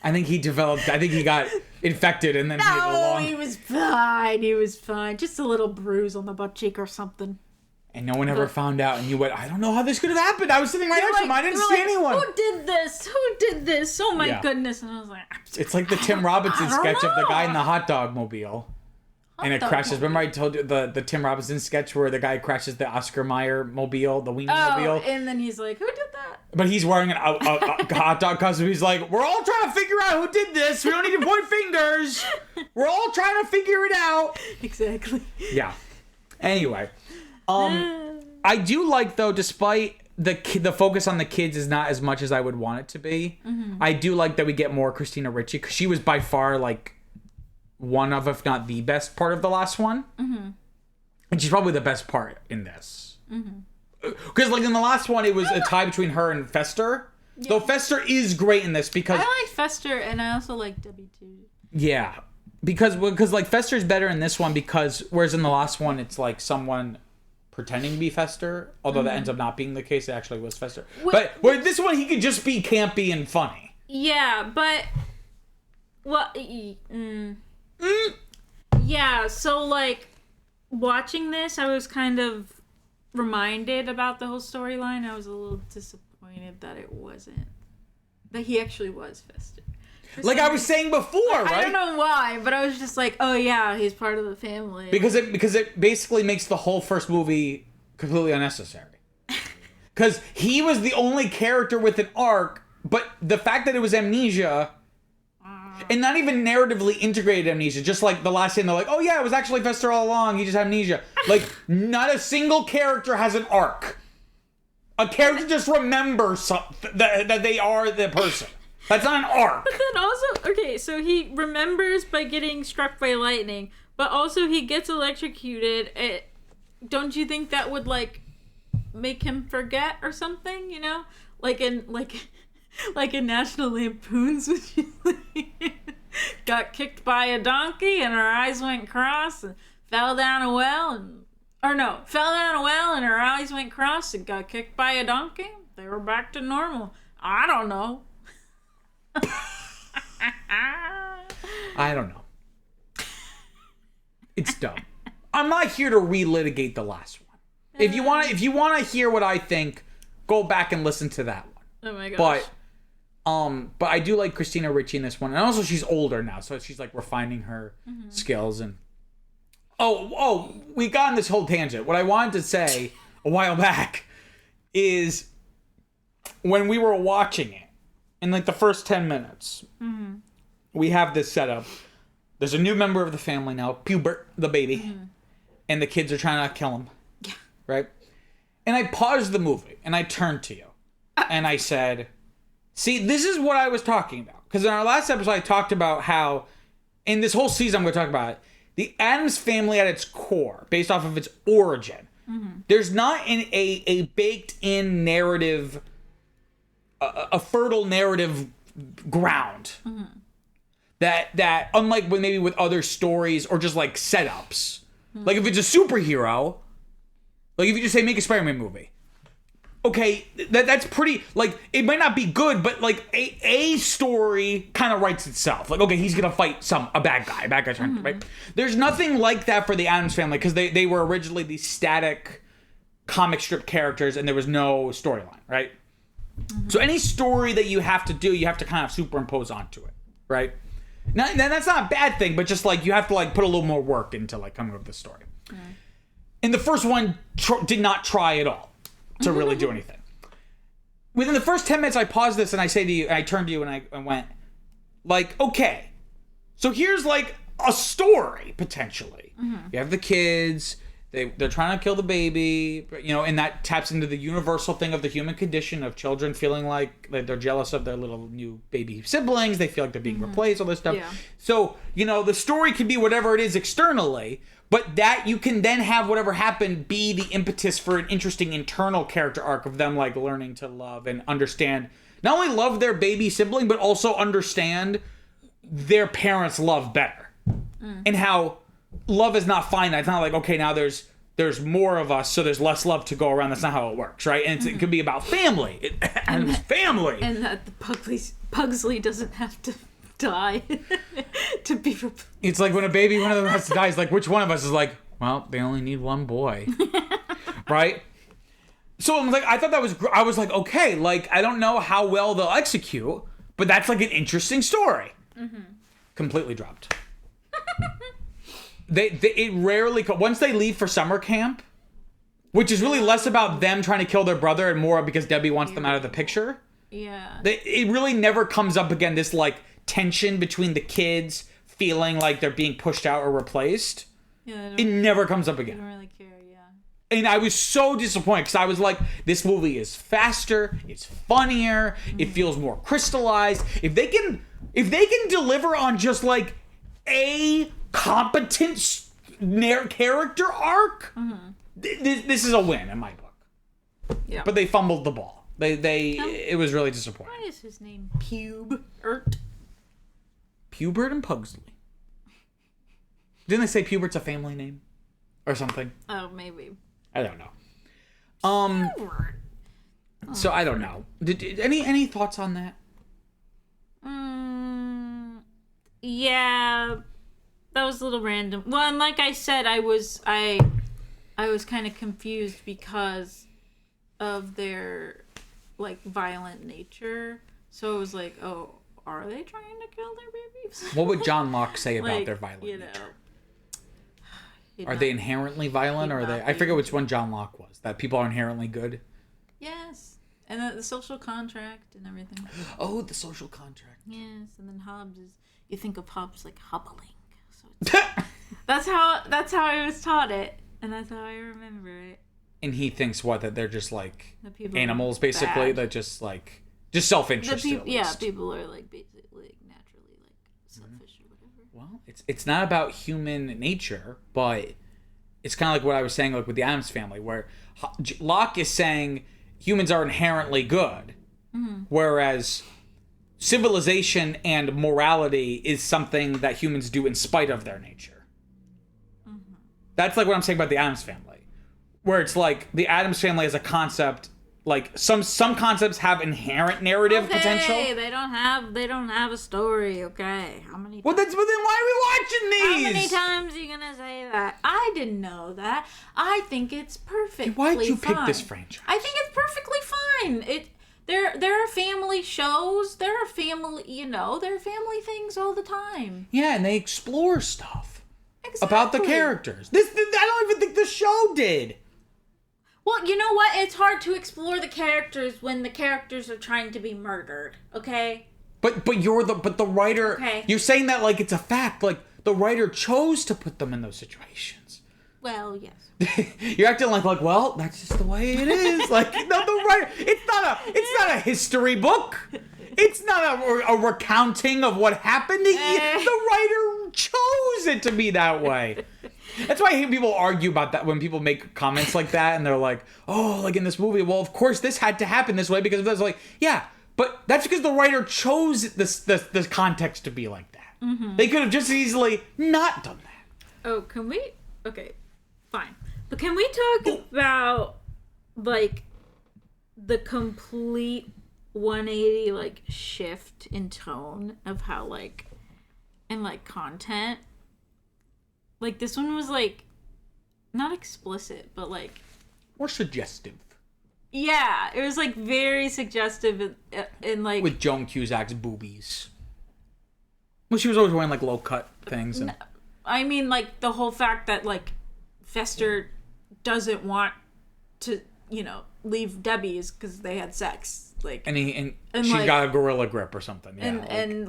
Speaker 1: I think he got infected and then made it
Speaker 4: No,
Speaker 1: along.
Speaker 4: he was fine. He was fine. Just a little bruise on the butt cheek or something.
Speaker 1: And no one ever found out. And you went, I don't know how this could have happened. I was sitting right next to him. I didn't see anyone.
Speaker 4: Who did this? Who did this? Oh my goodness. And I was like,
Speaker 1: it's like the Tim Robinson sketch of the guy in the hot dog mobile. And it crashes. Remember I told you the Tim Robinson sketch where the guy crashes the Oscar Mayer mobile, the Wiener mobile?
Speaker 4: And then he's like, who did that?
Speaker 1: But he's wearing a hot dog costume. He's like, we're all trying to figure out who did this. We don't need to point fingers. We're all trying to figure it out.
Speaker 4: Exactly.
Speaker 1: Yeah. Anyway. I do like, though, despite the focus on the kids is not as much as I would want it to be, I do like that we get more Christina Ricci, because she was by far, like, one of, if not the best part of the last one. And she's probably the best part in this. Because, like, in the last one, it was a tie between her and Fester. Yeah. Though Fester is great in this because...
Speaker 4: I like Fester, and I also like Debbie, too.
Speaker 1: Yeah. Because like, Fester's better in this one because... Whereas in the last one, it's, like, someone pretending to be Fester. Although that ends up not being the case. It actually was Fester. But where this one, he could just be campy and funny.
Speaker 4: Yeah, but... Well... Yeah, so, like, watching this, I was kind of reminded about the whole storyline. I was a little disappointed that it wasn't. That he actually was Fester.
Speaker 1: Like I was saying before, right?
Speaker 4: I don't know why, but I was just like, oh yeah, he's part of the family.
Speaker 1: Because it basically makes the whole first movie completely unnecessary. Because he was the only character with an arc, but the fact that it was amnesia... And not even narratively integrated amnesia. Just like the last scene, they're like, oh yeah, it was actually Fester all along. He just had amnesia. Like, not a single character has an arc. A character just remembers that they are the person. That's not an arc.
Speaker 4: But then also, okay, so he remembers by getting struck by lightning, but also he gets electrocuted. Don't you think that would, like, make him forget or something, you know? Like in National Lampoon's, which is like, got kicked by a donkey and her eyes went cross and fell down a well and her eyes went cross and got kicked by a donkey. They were back to normal. I don't know.
Speaker 1: I don't know. It's dumb. I'm not here to relitigate the last one. If you want to hear what I think, go back and listen to that one.
Speaker 4: Oh my gosh.
Speaker 1: But I do like Christina Ricci in this one, and also she's older now, so she's like refining her skills. And we got on this whole tangent. What I wanted to say a while back is when we were watching it, in like the first 10 minutes, we have this setup. There's a new member of the family now, Pubert, the baby, and the kids are trying to kill him, right? And I paused the movie and I turned to you, and I said, see, this is what I was talking about. Because in our last episode, I talked about how, in this whole season, I'm going to talk about it, the Addams family at its core, based off of its origin, there's not a baked-in narrative, a fertile narrative ground. That, unlike maybe with other stories or just, like, setups. Like, if it's a superhero, like, if you just say, make a Spider-Man movie. Okay, that's pretty, like, it might not be good, but, like, a story kind of writes itself. Like, okay, he's gonna fight a bad guy's right? There's nothing like that for the Addams family, because they were originally these static comic strip characters, and there was no storyline, right? So any story that you have to do, you have to kind of superimpose onto it, right? Now, that's not a bad thing, but just, like, you have to, like, put a little more work into, like, coming up with the story. And the first one did not try at all to really do anything. Within the first 10 minutes, I paused this and I say to you, and I turned to you and I went, like, okay, so here's like a story potentially. You have the kids, they're trying to kill the baby, you know, and that taps into the universal thing of the human condition of children feeling like they're jealous of their little new baby siblings. They feel like they're being replaced, all this stuff.
Speaker 4: Yeah.
Speaker 1: So, you know, the story could be whatever it is externally, but that you can then have whatever happened be the impetus for an interesting internal character arc of them, like, learning to love and understand, not only love their baby sibling, but also understand their parents' love better. And how love is not finite. It's not like, okay, now there's more of us, so there's less love to go around. That's not how it works, right? And it could be about family. And it was family.
Speaker 4: And that the Pugsley doesn't have to die to be replaced.
Speaker 1: It's like when a baby, one of them has to die, it's like, which one of us is like, well, they only need one boy. Right? So I'm like, I thought that was, I was like, okay, like, I don't know how well they'll execute, but that's like an interesting story. Completely dropped. It rarely, once they leave for summer camp, which is really less about them trying to kill their brother and more because Debbie wants them out of the picture.
Speaker 4: Yeah.
Speaker 1: It really never comes up again, this like tension between the kids feeling like they're being pushed out or replaced.
Speaker 4: Yeah,
Speaker 1: It never comes up
Speaker 4: I
Speaker 1: again.
Speaker 4: don't really care, yeah.
Speaker 1: And I was so disappointed because I was like, this movie is faster, it's funnier, it feels more crystallized. If they can deliver on just like a competent character arc, this is a win in my book.
Speaker 4: Yeah.
Speaker 1: But they fumbled the ball. It was really disappointing.
Speaker 4: What is his name? Pubert?
Speaker 1: Pubert and Pugsley. Didn't they say Pubert's a family name? Or something?
Speaker 4: Oh, maybe.
Speaker 1: I don't know. So I don't know. Did any thoughts on that?
Speaker 4: Yeah, that was a little random. Well, and like I said, I was kind of confused because of their like violent nature. So it was like, oh, are they trying to kill their babies?
Speaker 1: What would John Locke say about
Speaker 4: Like,
Speaker 1: their violent
Speaker 4: you know,
Speaker 1: nature?
Speaker 4: you
Speaker 1: Are
Speaker 4: know.
Speaker 1: they inherently violent, or are they? I forget which one John Locke was. That people are inherently good.
Speaker 4: Yes, and the social contract and everything.
Speaker 1: Oh, the social contract.
Speaker 4: Yes, and then Hobbes is. You think of Hobbes like hobbling. So it's, that's how I was taught it, and that's how I remember it.
Speaker 1: And he thinks that they're just like
Speaker 4: The people
Speaker 1: animals,
Speaker 4: are
Speaker 1: basically.
Speaker 4: bad.
Speaker 1: That just self-interested.
Speaker 4: Yeah, people are like basically naturally like selfish or whatever.
Speaker 1: Well, it's not about human nature, but it's kind of like what I was saying, like with the Addams family, where Locke is saying humans are inherently good, whereas civilization and morality is something that humans do in spite of their nature. That's like what I'm saying about the Addams family, where it's like the Addams family as a concept. Like some concepts have inherent narrative potential.
Speaker 4: They don't have a story. Okay, how many?
Speaker 1: Well, then why are we watching these?
Speaker 4: How many times are you gonna say that? I didn't know that. I think it's perfectly
Speaker 1: Why did you pick
Speaker 4: fine.
Speaker 1: this franchise?
Speaker 4: I think it's perfectly fine. There are family shows. There are family things all the time.
Speaker 1: Yeah, and they explore stuff
Speaker 4: Exactly.
Speaker 1: about the characters. I don't even think the show did.
Speaker 4: Well, you know what? It's hard to explore the characters when the characters are trying to be murdered. Okay.
Speaker 1: But the writer.
Speaker 4: Okay.
Speaker 1: You're saying that like it's a fact. Like the writer chose to put them in those situations.
Speaker 4: Well, yes.
Speaker 1: You're acting like well, that's just the way it is. Like no, the writer. It's not a history book. It's not a recounting of what happened. The writer chose it to be that way. That's why I hear people argue about that when people make comments like that, and they're like, "Oh, like in this movie, well, of course this had to happen this way because that's like, yeah, but that's because the writer chose this context to be like that. They could have just easily not done that."
Speaker 4: Oh, can we? Okay, fine. But can we talk about like the complete 180 like shift in tone of how like and like content? Like this one was like not explicit, but like
Speaker 1: More suggestive.
Speaker 4: yeah, it was like very suggestive and like
Speaker 1: With Joan Cusack's boobies. Well, she was always wearing like low cut things. And...
Speaker 4: I mean, like the whole fact that like Fester doesn't want to, leave Debbie's because they had sex. Like,
Speaker 1: And she's
Speaker 4: like,
Speaker 1: got a gorilla grip or something. Yeah,
Speaker 4: and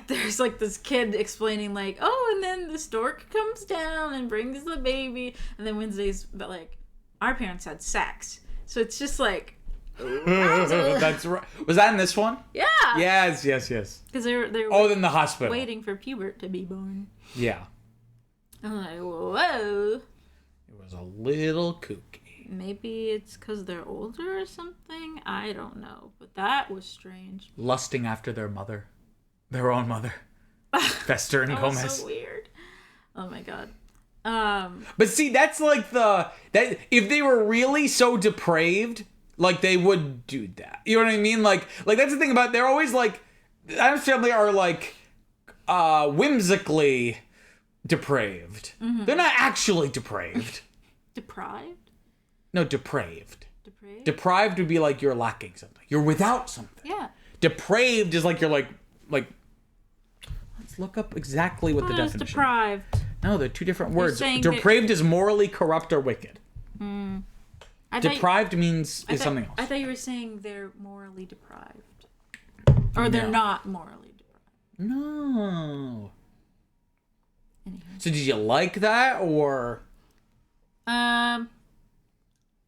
Speaker 4: there's like this kid explaining like, oh, and then the stork comes down and brings the baby, and then Wednesday's but like our parents had sex, so it's just like.
Speaker 1: That's right. Was that in this one?
Speaker 4: Yeah.
Speaker 1: Yes.
Speaker 4: Because they were
Speaker 1: In the hospital.
Speaker 4: waiting for Pubert to be born.
Speaker 1: Yeah.
Speaker 4: I'm like, whoa.
Speaker 1: It was a little kooky.
Speaker 4: Maybe it's because they're older or something. I don't know. But that was strange.
Speaker 1: Lusting after their own mother. Fester and
Speaker 4: That
Speaker 1: Gomez.
Speaker 4: was so weird. Oh my god.
Speaker 1: But see, that's like that if they were really so depraved, like they would do that. You know what I mean? Like that's the thing about they're always like the Addams Family are like whimsically depraved. Mm-hmm. They're not actually depraved.
Speaker 4: Deprived?
Speaker 1: No, depraved.
Speaker 4: Depraved?
Speaker 1: Deprived would be like you're lacking something. You're without something.
Speaker 4: Yeah.
Speaker 1: Depraved is like you're like let's look up exactly what the definition is.
Speaker 4: Deprived.
Speaker 1: No, they're two different words.
Speaker 4: saying
Speaker 1: Depraved is morally corrupt or wicked. Deprived means is something else.
Speaker 4: I thought you were saying they're morally deprived. Or they're not morally deprived.
Speaker 1: No.
Speaker 4: Anyway.
Speaker 1: So did you like that or?
Speaker 4: That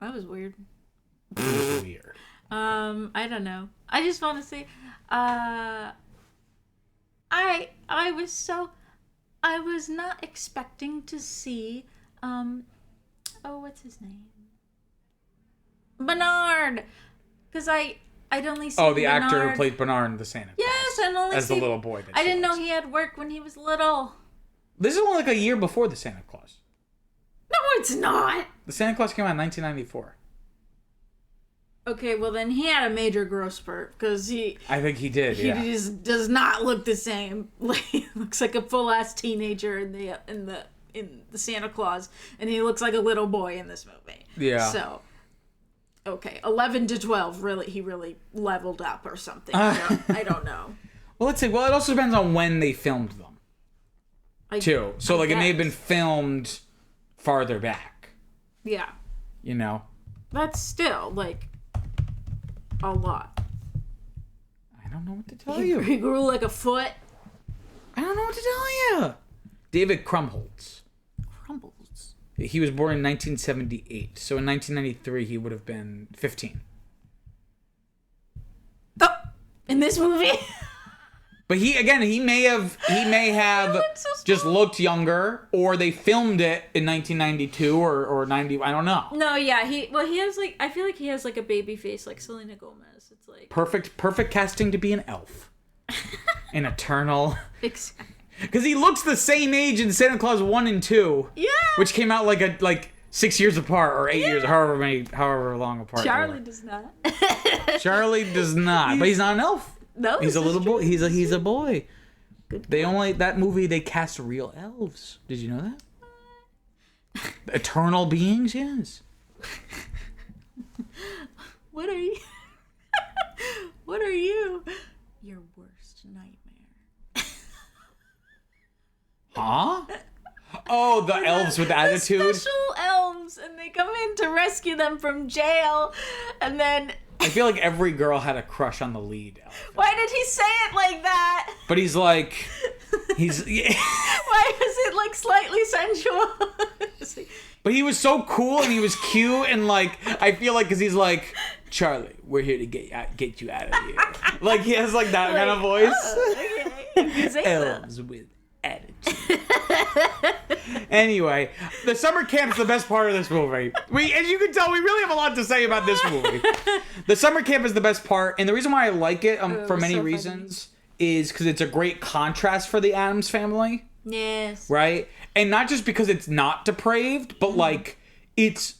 Speaker 4: was weird.
Speaker 1: It was weird.
Speaker 4: I don't know. I just want to say, I was not expecting to see, what's his name? Bernard! Because I'd only seen
Speaker 1: the
Speaker 4: Bernard.
Speaker 1: actor who played Bernard in the Santa Claus.
Speaker 4: Yes, I'd only
Speaker 1: as
Speaker 4: seen,
Speaker 1: the little boy.
Speaker 4: I didn't know he had work when he was little.
Speaker 1: This is only like a year before the Santa Claus.
Speaker 4: No, it's not!
Speaker 1: The Santa Claus came out in 1994.
Speaker 4: Okay, well then he had a major growth spurt, because
Speaker 1: I think he did,
Speaker 4: he just does not look the same. Like, he looks like a full-ass teenager in the Santa Claus, and he looks like a little boy in this movie.
Speaker 1: Yeah.
Speaker 4: So, okay, 11 to 12, he really leveled up or something. I don't know.
Speaker 1: Well, let's see. Well, it also depends on when they filmed them, too. So, it may have been filmed farther back.
Speaker 4: Yeah.
Speaker 1: You know?
Speaker 4: That's still, a lot.
Speaker 1: I don't know what to tell you.
Speaker 4: He grew like a foot.
Speaker 1: I don't know what to tell you. David Krumholtz.
Speaker 4: Crumbles.
Speaker 1: He was born in 1978. So in 1993, he would have been 15.
Speaker 4: Oh, in this movie?
Speaker 1: But he may have
Speaker 4: so
Speaker 1: just looked younger, or they filmed it in 1992 or 90. I don't know.
Speaker 4: No, yeah, he has I feel like he has a baby face like Selena Gomez. It's like
Speaker 1: perfect casting to be an elf, an eternal.
Speaker 4: Exactly.
Speaker 1: Because he looks the same age in Santa Claus 1 and 2.
Speaker 4: Yeah.
Speaker 1: Which came out like 6 years apart or 8 years, however long apart.
Speaker 4: Charlie does not.
Speaker 1: Charlie does not, but he's not an elf.
Speaker 4: No,
Speaker 1: he's a little boy. He's a boy.
Speaker 4: Good.
Speaker 1: That movie they cast real elves. Did you know that? Eternal beings, yes.
Speaker 4: What are you? What are you? Your worst nightmare.
Speaker 1: Huh? Oh, the elves with attitude.
Speaker 4: The special elves, and they come in to rescue them from jail, and then.
Speaker 1: I feel like every girl had a crush on the lead elf.
Speaker 4: Why did he say it like that?
Speaker 1: But he's. Why
Speaker 4: was it slightly sensual?
Speaker 1: But he was so cool and he was cute and I feel like because he's like, Charlie, we're here to get you out of here. He has that kind of voice.
Speaker 4: Oh, okay.
Speaker 1: Elves with attitude. Anyway, the summer camp's the best part of this movie. As you can tell, we really have a lot to say about this movie. The summer camp is the best part, and the reason why I like it, for many reasons, is because it's a great contrast for the Addams Family.
Speaker 4: Yes.
Speaker 1: Right? And not just because it's not depraved, but it's...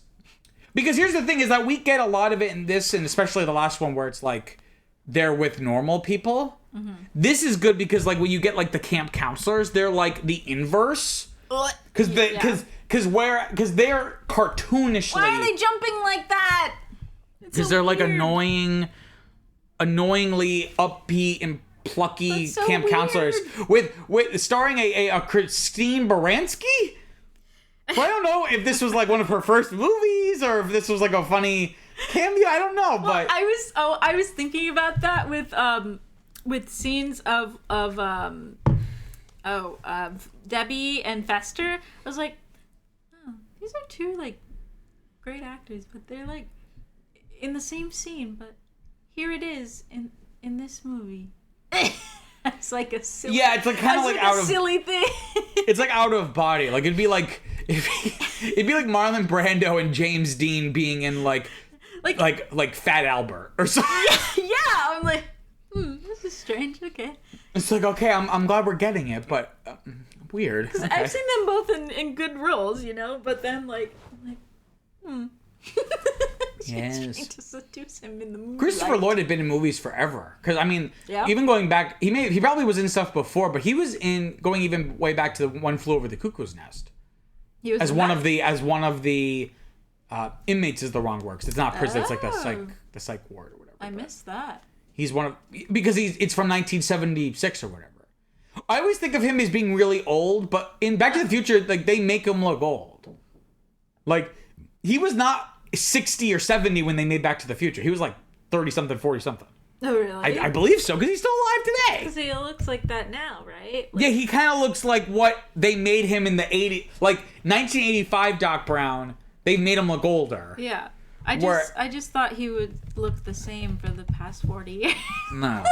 Speaker 1: Because here's the thing, is that we get a lot of it in this, and especially the last one where it's they're with normal people. Mm-hmm. This is good because when you get the camp counselors, they're the inverse. Because they're cartoonishly.
Speaker 4: Why are they jumping like that?
Speaker 1: Because they're annoyingly upbeat and plucky camp counselors with starring a Christine Baranski. Well, I don't know if this was one of her first movies or if this was a funny cameo. I don't know, but
Speaker 4: I was thinking about that with scenes of Debbie and Fester. I was like, oh, these are two great actors, but they're in the same scene. But here it is in this movie. It's a silly.
Speaker 1: Yeah, it's kind of out of
Speaker 4: silly thing.
Speaker 1: It's out of body. It'd be like Marlon Brando and James Dean being in like Fat Albert or something.
Speaker 4: Yeah, I'm like, this is strange. Okay.
Speaker 1: It's okay, I'm glad we're getting it, but Weird.
Speaker 4: Because
Speaker 1: Okay.
Speaker 4: I've seen them both in good roles, you know. But then
Speaker 1: Yes.
Speaker 4: She's trying to seduce him in the movie.
Speaker 1: Christopher Lloyd had been in movies forever. Because I mean,
Speaker 4: Yeah.
Speaker 1: even going back, he probably was in stuff before, but he was in going even way back to the One Flew Over the Cuckoo's Nest.
Speaker 4: He was
Speaker 1: As
Speaker 4: in
Speaker 1: one
Speaker 4: that.
Speaker 1: of the inmates is the wrong word. 'Cause it's not prison. It's like the psych ward or whatever.
Speaker 4: I missed that.
Speaker 1: He's because it's from 1976 or whatever. I always think of him as being really old, but in Back to the Future, like they make him look old. Like he was not 60 or 70 when they made Back to the Future. He was like 30 something, 40 something.
Speaker 4: Oh really?
Speaker 1: I believe so, because he's still alive today.
Speaker 4: Because he looks like that now, right?
Speaker 1: Yeah, he kind of looks like what they made him in the 80s. Like 1985 Doc Brown, they made him look older.
Speaker 4: Yeah. I just thought he would look the same for the past 40 years.
Speaker 1: No.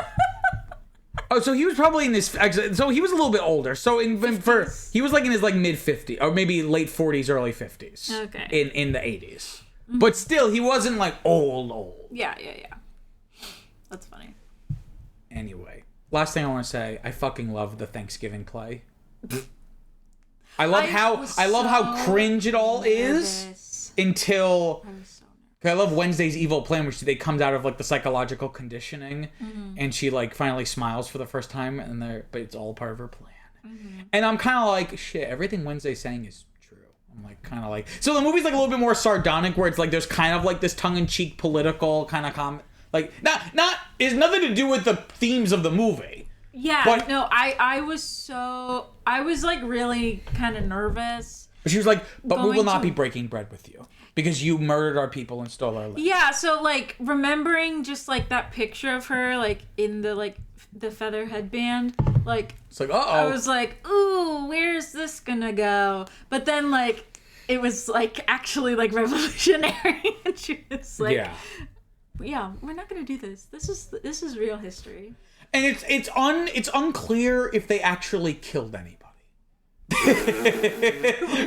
Speaker 1: Oh, so he was probably in his. So he was a little bit older. So he was like in his like mid 50s or maybe late 40s, early 50s.
Speaker 4: Okay.
Speaker 1: In the 80s, but still he wasn't like old.
Speaker 4: Yeah. That's funny.
Speaker 1: Anyway, last thing I want to say, I fucking love the Thanksgiving play. I love how cringe it all is until. I love Wednesday's evil plan, which they comes out of like the psychological conditioning, and she like finally smiles for the first time, but it's all part of her plan. And I'm kind of like, shit, everything Wednesday's saying is true. I'm like kind of like, so the movie's like a little bit more sardonic, where it's like there's kind of like this tongue-in-cheek political kind of like it's nothing to do with the themes of the movie.
Speaker 4: Yeah,
Speaker 1: but,
Speaker 4: no, I was like really kind of nervous.
Speaker 1: But she was like, but we will not be breaking bread with you. Because you murdered our people and stole our land.
Speaker 4: Yeah, so like remembering just like that picture of her like in the feather headband, like
Speaker 1: it's like
Speaker 4: I was like, ooh, where's this gonna go? But then like it was like actually like revolutionary, and she was like, yeah, we're not gonna do this. This is real history.
Speaker 1: And it's unclear if they actually killed anybody.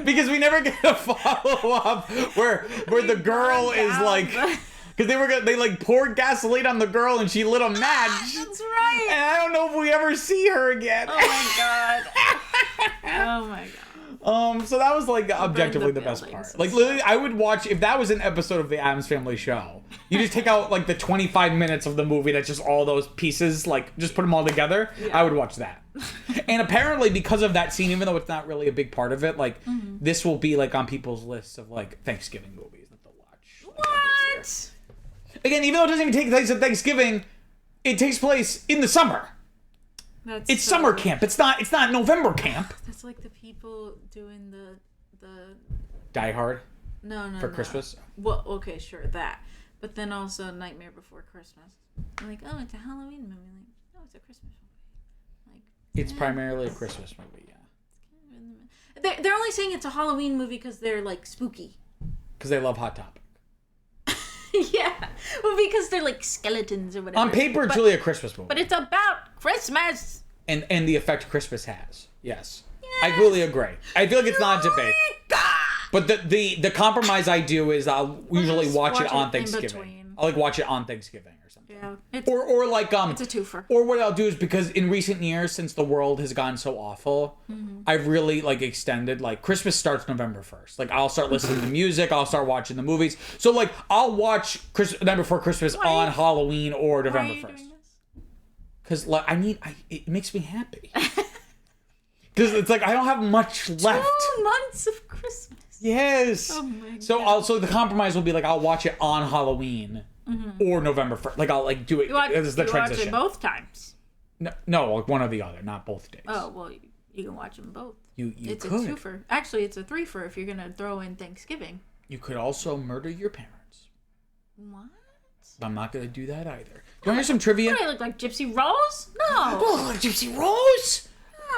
Speaker 1: Because we never get a follow up where the girl is like, because they like poured gasoline on the girl and she lit a match.
Speaker 4: That's right.
Speaker 1: And I don't know if we ever see her again.
Speaker 4: Oh my god. Oh my god.
Speaker 1: So that was like objectively the best part. Like literally, I would watch if that was an episode of the Addams Family show. You just take out like the 25 minutes of the movie that's just all those pieces, like just put them all together. Yeah. I would watch that. And apparently, because of that scene, even though it's not really a big part of it, like this will be like on people's lists of like Thanksgiving movies that they'll watch.
Speaker 4: What?
Speaker 1: Again, even though it doesn't even take place at Thanksgiving, it takes place in the summer. It's summer camp. It's not November camp.
Speaker 4: That's like the people doing the
Speaker 1: Die Hard.
Speaker 4: No.
Speaker 1: For Christmas.
Speaker 4: Well, okay, sure that, but then also Nightmare Before Christmas. Like, oh, it's a Halloween movie. Like, no, it's a Christmas movie. Like,
Speaker 1: it's primarily a Christmas movie. Yeah.
Speaker 4: They're only saying it's a Halloween movie because they're like spooky.
Speaker 1: Because they love Hot Topic.
Speaker 4: Yeah, well, because they're like skeletons or whatever.
Speaker 1: On paper, it's really a Christmas movie.
Speaker 4: But it's about Christmas.
Speaker 1: And the effect Christmas has. Yes. I completely agree. I feel like it's not a debate. But the compromise I do is I'll usually watch it on Thanksgiving. I'll like watch it on Thanksgiving or something.
Speaker 4: Yeah.
Speaker 1: Or like
Speaker 4: it's a twofer.
Speaker 1: Or what I'll do is, because in recent years, since the world has gone so awful, I've really like extended, like Christmas starts November 1st. Like I'll start listening to music, I'll start watching the movies. So like I'll watch Night Before Christmas on Halloween or November 1st. Because like it makes me happy. Because it's like I don't have much left.
Speaker 4: 2 months of Christmas.
Speaker 1: Yes.
Speaker 4: Oh my God.
Speaker 1: So the compromise will be like I'll watch it on Halloween or November 1st. Like I'll like do it. This is the transition.
Speaker 4: Watch it both times.
Speaker 1: No, like one or the other, not both days.
Speaker 4: Oh well, you can watch them both.
Speaker 1: It's
Speaker 4: could. A twofer. Actually, it's a threefer if you're gonna throw in Thanksgiving.
Speaker 1: You could also murder your parents.
Speaker 4: What?
Speaker 1: I'm not gonna do that either. Do you want to hear some trivia?
Speaker 4: Do I look like Gypsy Rose? No.
Speaker 1: Oh, like Gypsy Rose?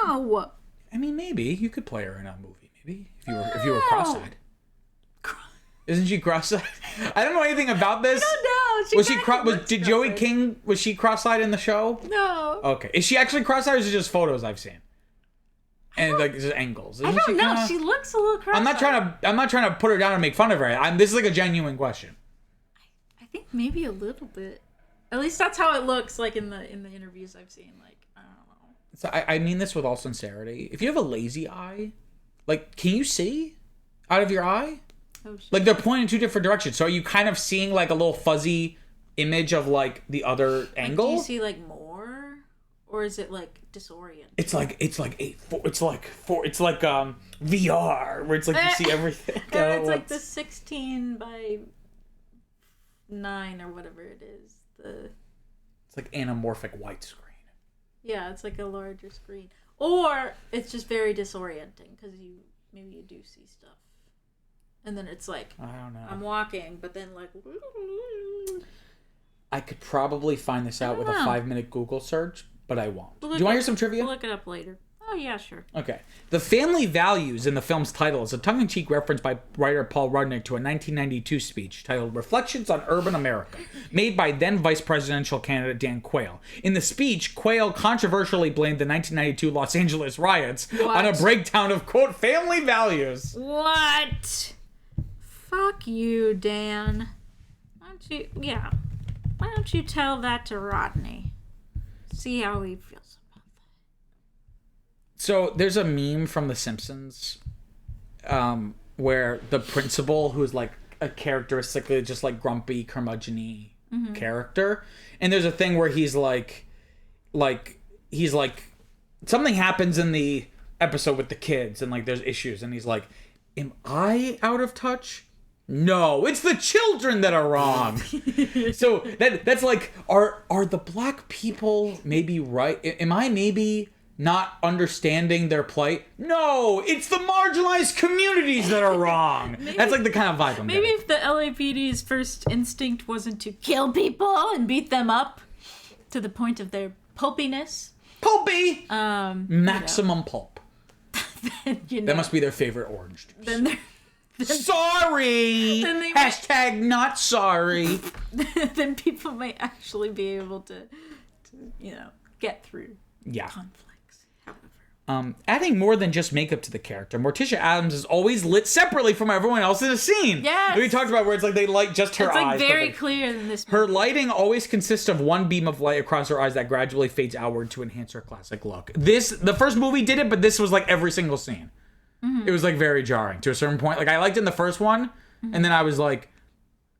Speaker 4: No.
Speaker 1: I mean, maybe you could play her in a movie. Maybe if you were cross-eyed. Isn't she cross-eyed? I don't know anything about this.
Speaker 4: I don't know.
Speaker 1: Was she did Joey King, was she cross-eyed in the show?
Speaker 4: No.
Speaker 1: Okay. Is she actually cross-eyed, or is it just photos I've seen? And like just angles.
Speaker 4: I don't know. She looks a little cross-eyed.
Speaker 1: I'm not trying to put her down and make fun of her. This is like a genuine question.
Speaker 4: I think maybe a little bit. At least that's how it looks like in the interviews I've seen. Like, I don't know.
Speaker 1: So I mean this with all sincerity. If you have a lazy eye, like, can you see out of your eye?
Speaker 4: Oh, shit.
Speaker 1: Like, they're pointing in two different directions. So are you kind of seeing, like, a little fuzzy image of, like, the other angle?
Speaker 4: Do you see, like, more? Or is it, like, disorienting?
Speaker 1: It's like VR, where it's like you see everything.
Speaker 4: It's like the 16 by 9 or whatever it is.
Speaker 1: It's like anamorphic widescreen.
Speaker 4: Yeah, it's like a larger screen. Or it's just very disorienting because maybe you do see stuff. And then it's like,
Speaker 1: I don't know.
Speaker 4: I'm walking, but then like...
Speaker 1: I could probably find this out with a 5-minute Google search, but I won't. Do you want to hear some trivia?
Speaker 4: We'll look it up later. Oh, yeah, sure.
Speaker 1: Okay. The family values in the film's title is a tongue-in-cheek reference by writer Paul Rudnick to a 1992 speech titled Reflections on Urban America, made by then vice presidential candidate Dan Quayle. In the speech, Quayle controversially blamed the 1992 Los Angeles riots on a breakdown of, quote, family values.
Speaker 4: What? Fuck you, Dan. Why don't you tell that to Rodney? See how he feels.
Speaker 1: So there's a meme from The Simpsons where the principal, who's like a characteristically just like grumpy, curmudgeon-y character, and there's a thing where he's like something happens in the episode with the kids and like there's issues and he's like, am I out of touch? No, it's the children that are wrong. So that's like, are the black people maybe right? Am I maybe not understanding their plight? No, it's the marginalized communities that are wrong. That's like the kind of vibe I'm
Speaker 4: Maybe
Speaker 1: getting.
Speaker 4: if the LAPD's first instinct wasn't to kill people and beat them up to the point of their pulpiness.
Speaker 1: Pulpy! Maximum pulp.
Speaker 4: Then,
Speaker 1: That must be their favorite orange juice.
Speaker 4: Then they're...
Speaker 1: Sorry!
Speaker 4: Then they
Speaker 1: Hashtag not sorry.
Speaker 4: then people might actually be able to get through conflicts. However,
Speaker 1: Adding more than just makeup to the character, Morticia Addams is always lit separately from everyone else in the scene.
Speaker 4: Yes.
Speaker 1: We talked about where it's like they light just her
Speaker 4: it's
Speaker 1: eyes.
Speaker 4: like very clear in this movie.
Speaker 1: Her lighting always consists of one beam of light across her eyes that gradually fades outward to enhance her classic look. The first movie did it, but this was like every single scene. It was like very jarring to a certain point. Like I liked it in the first one, and then I was like,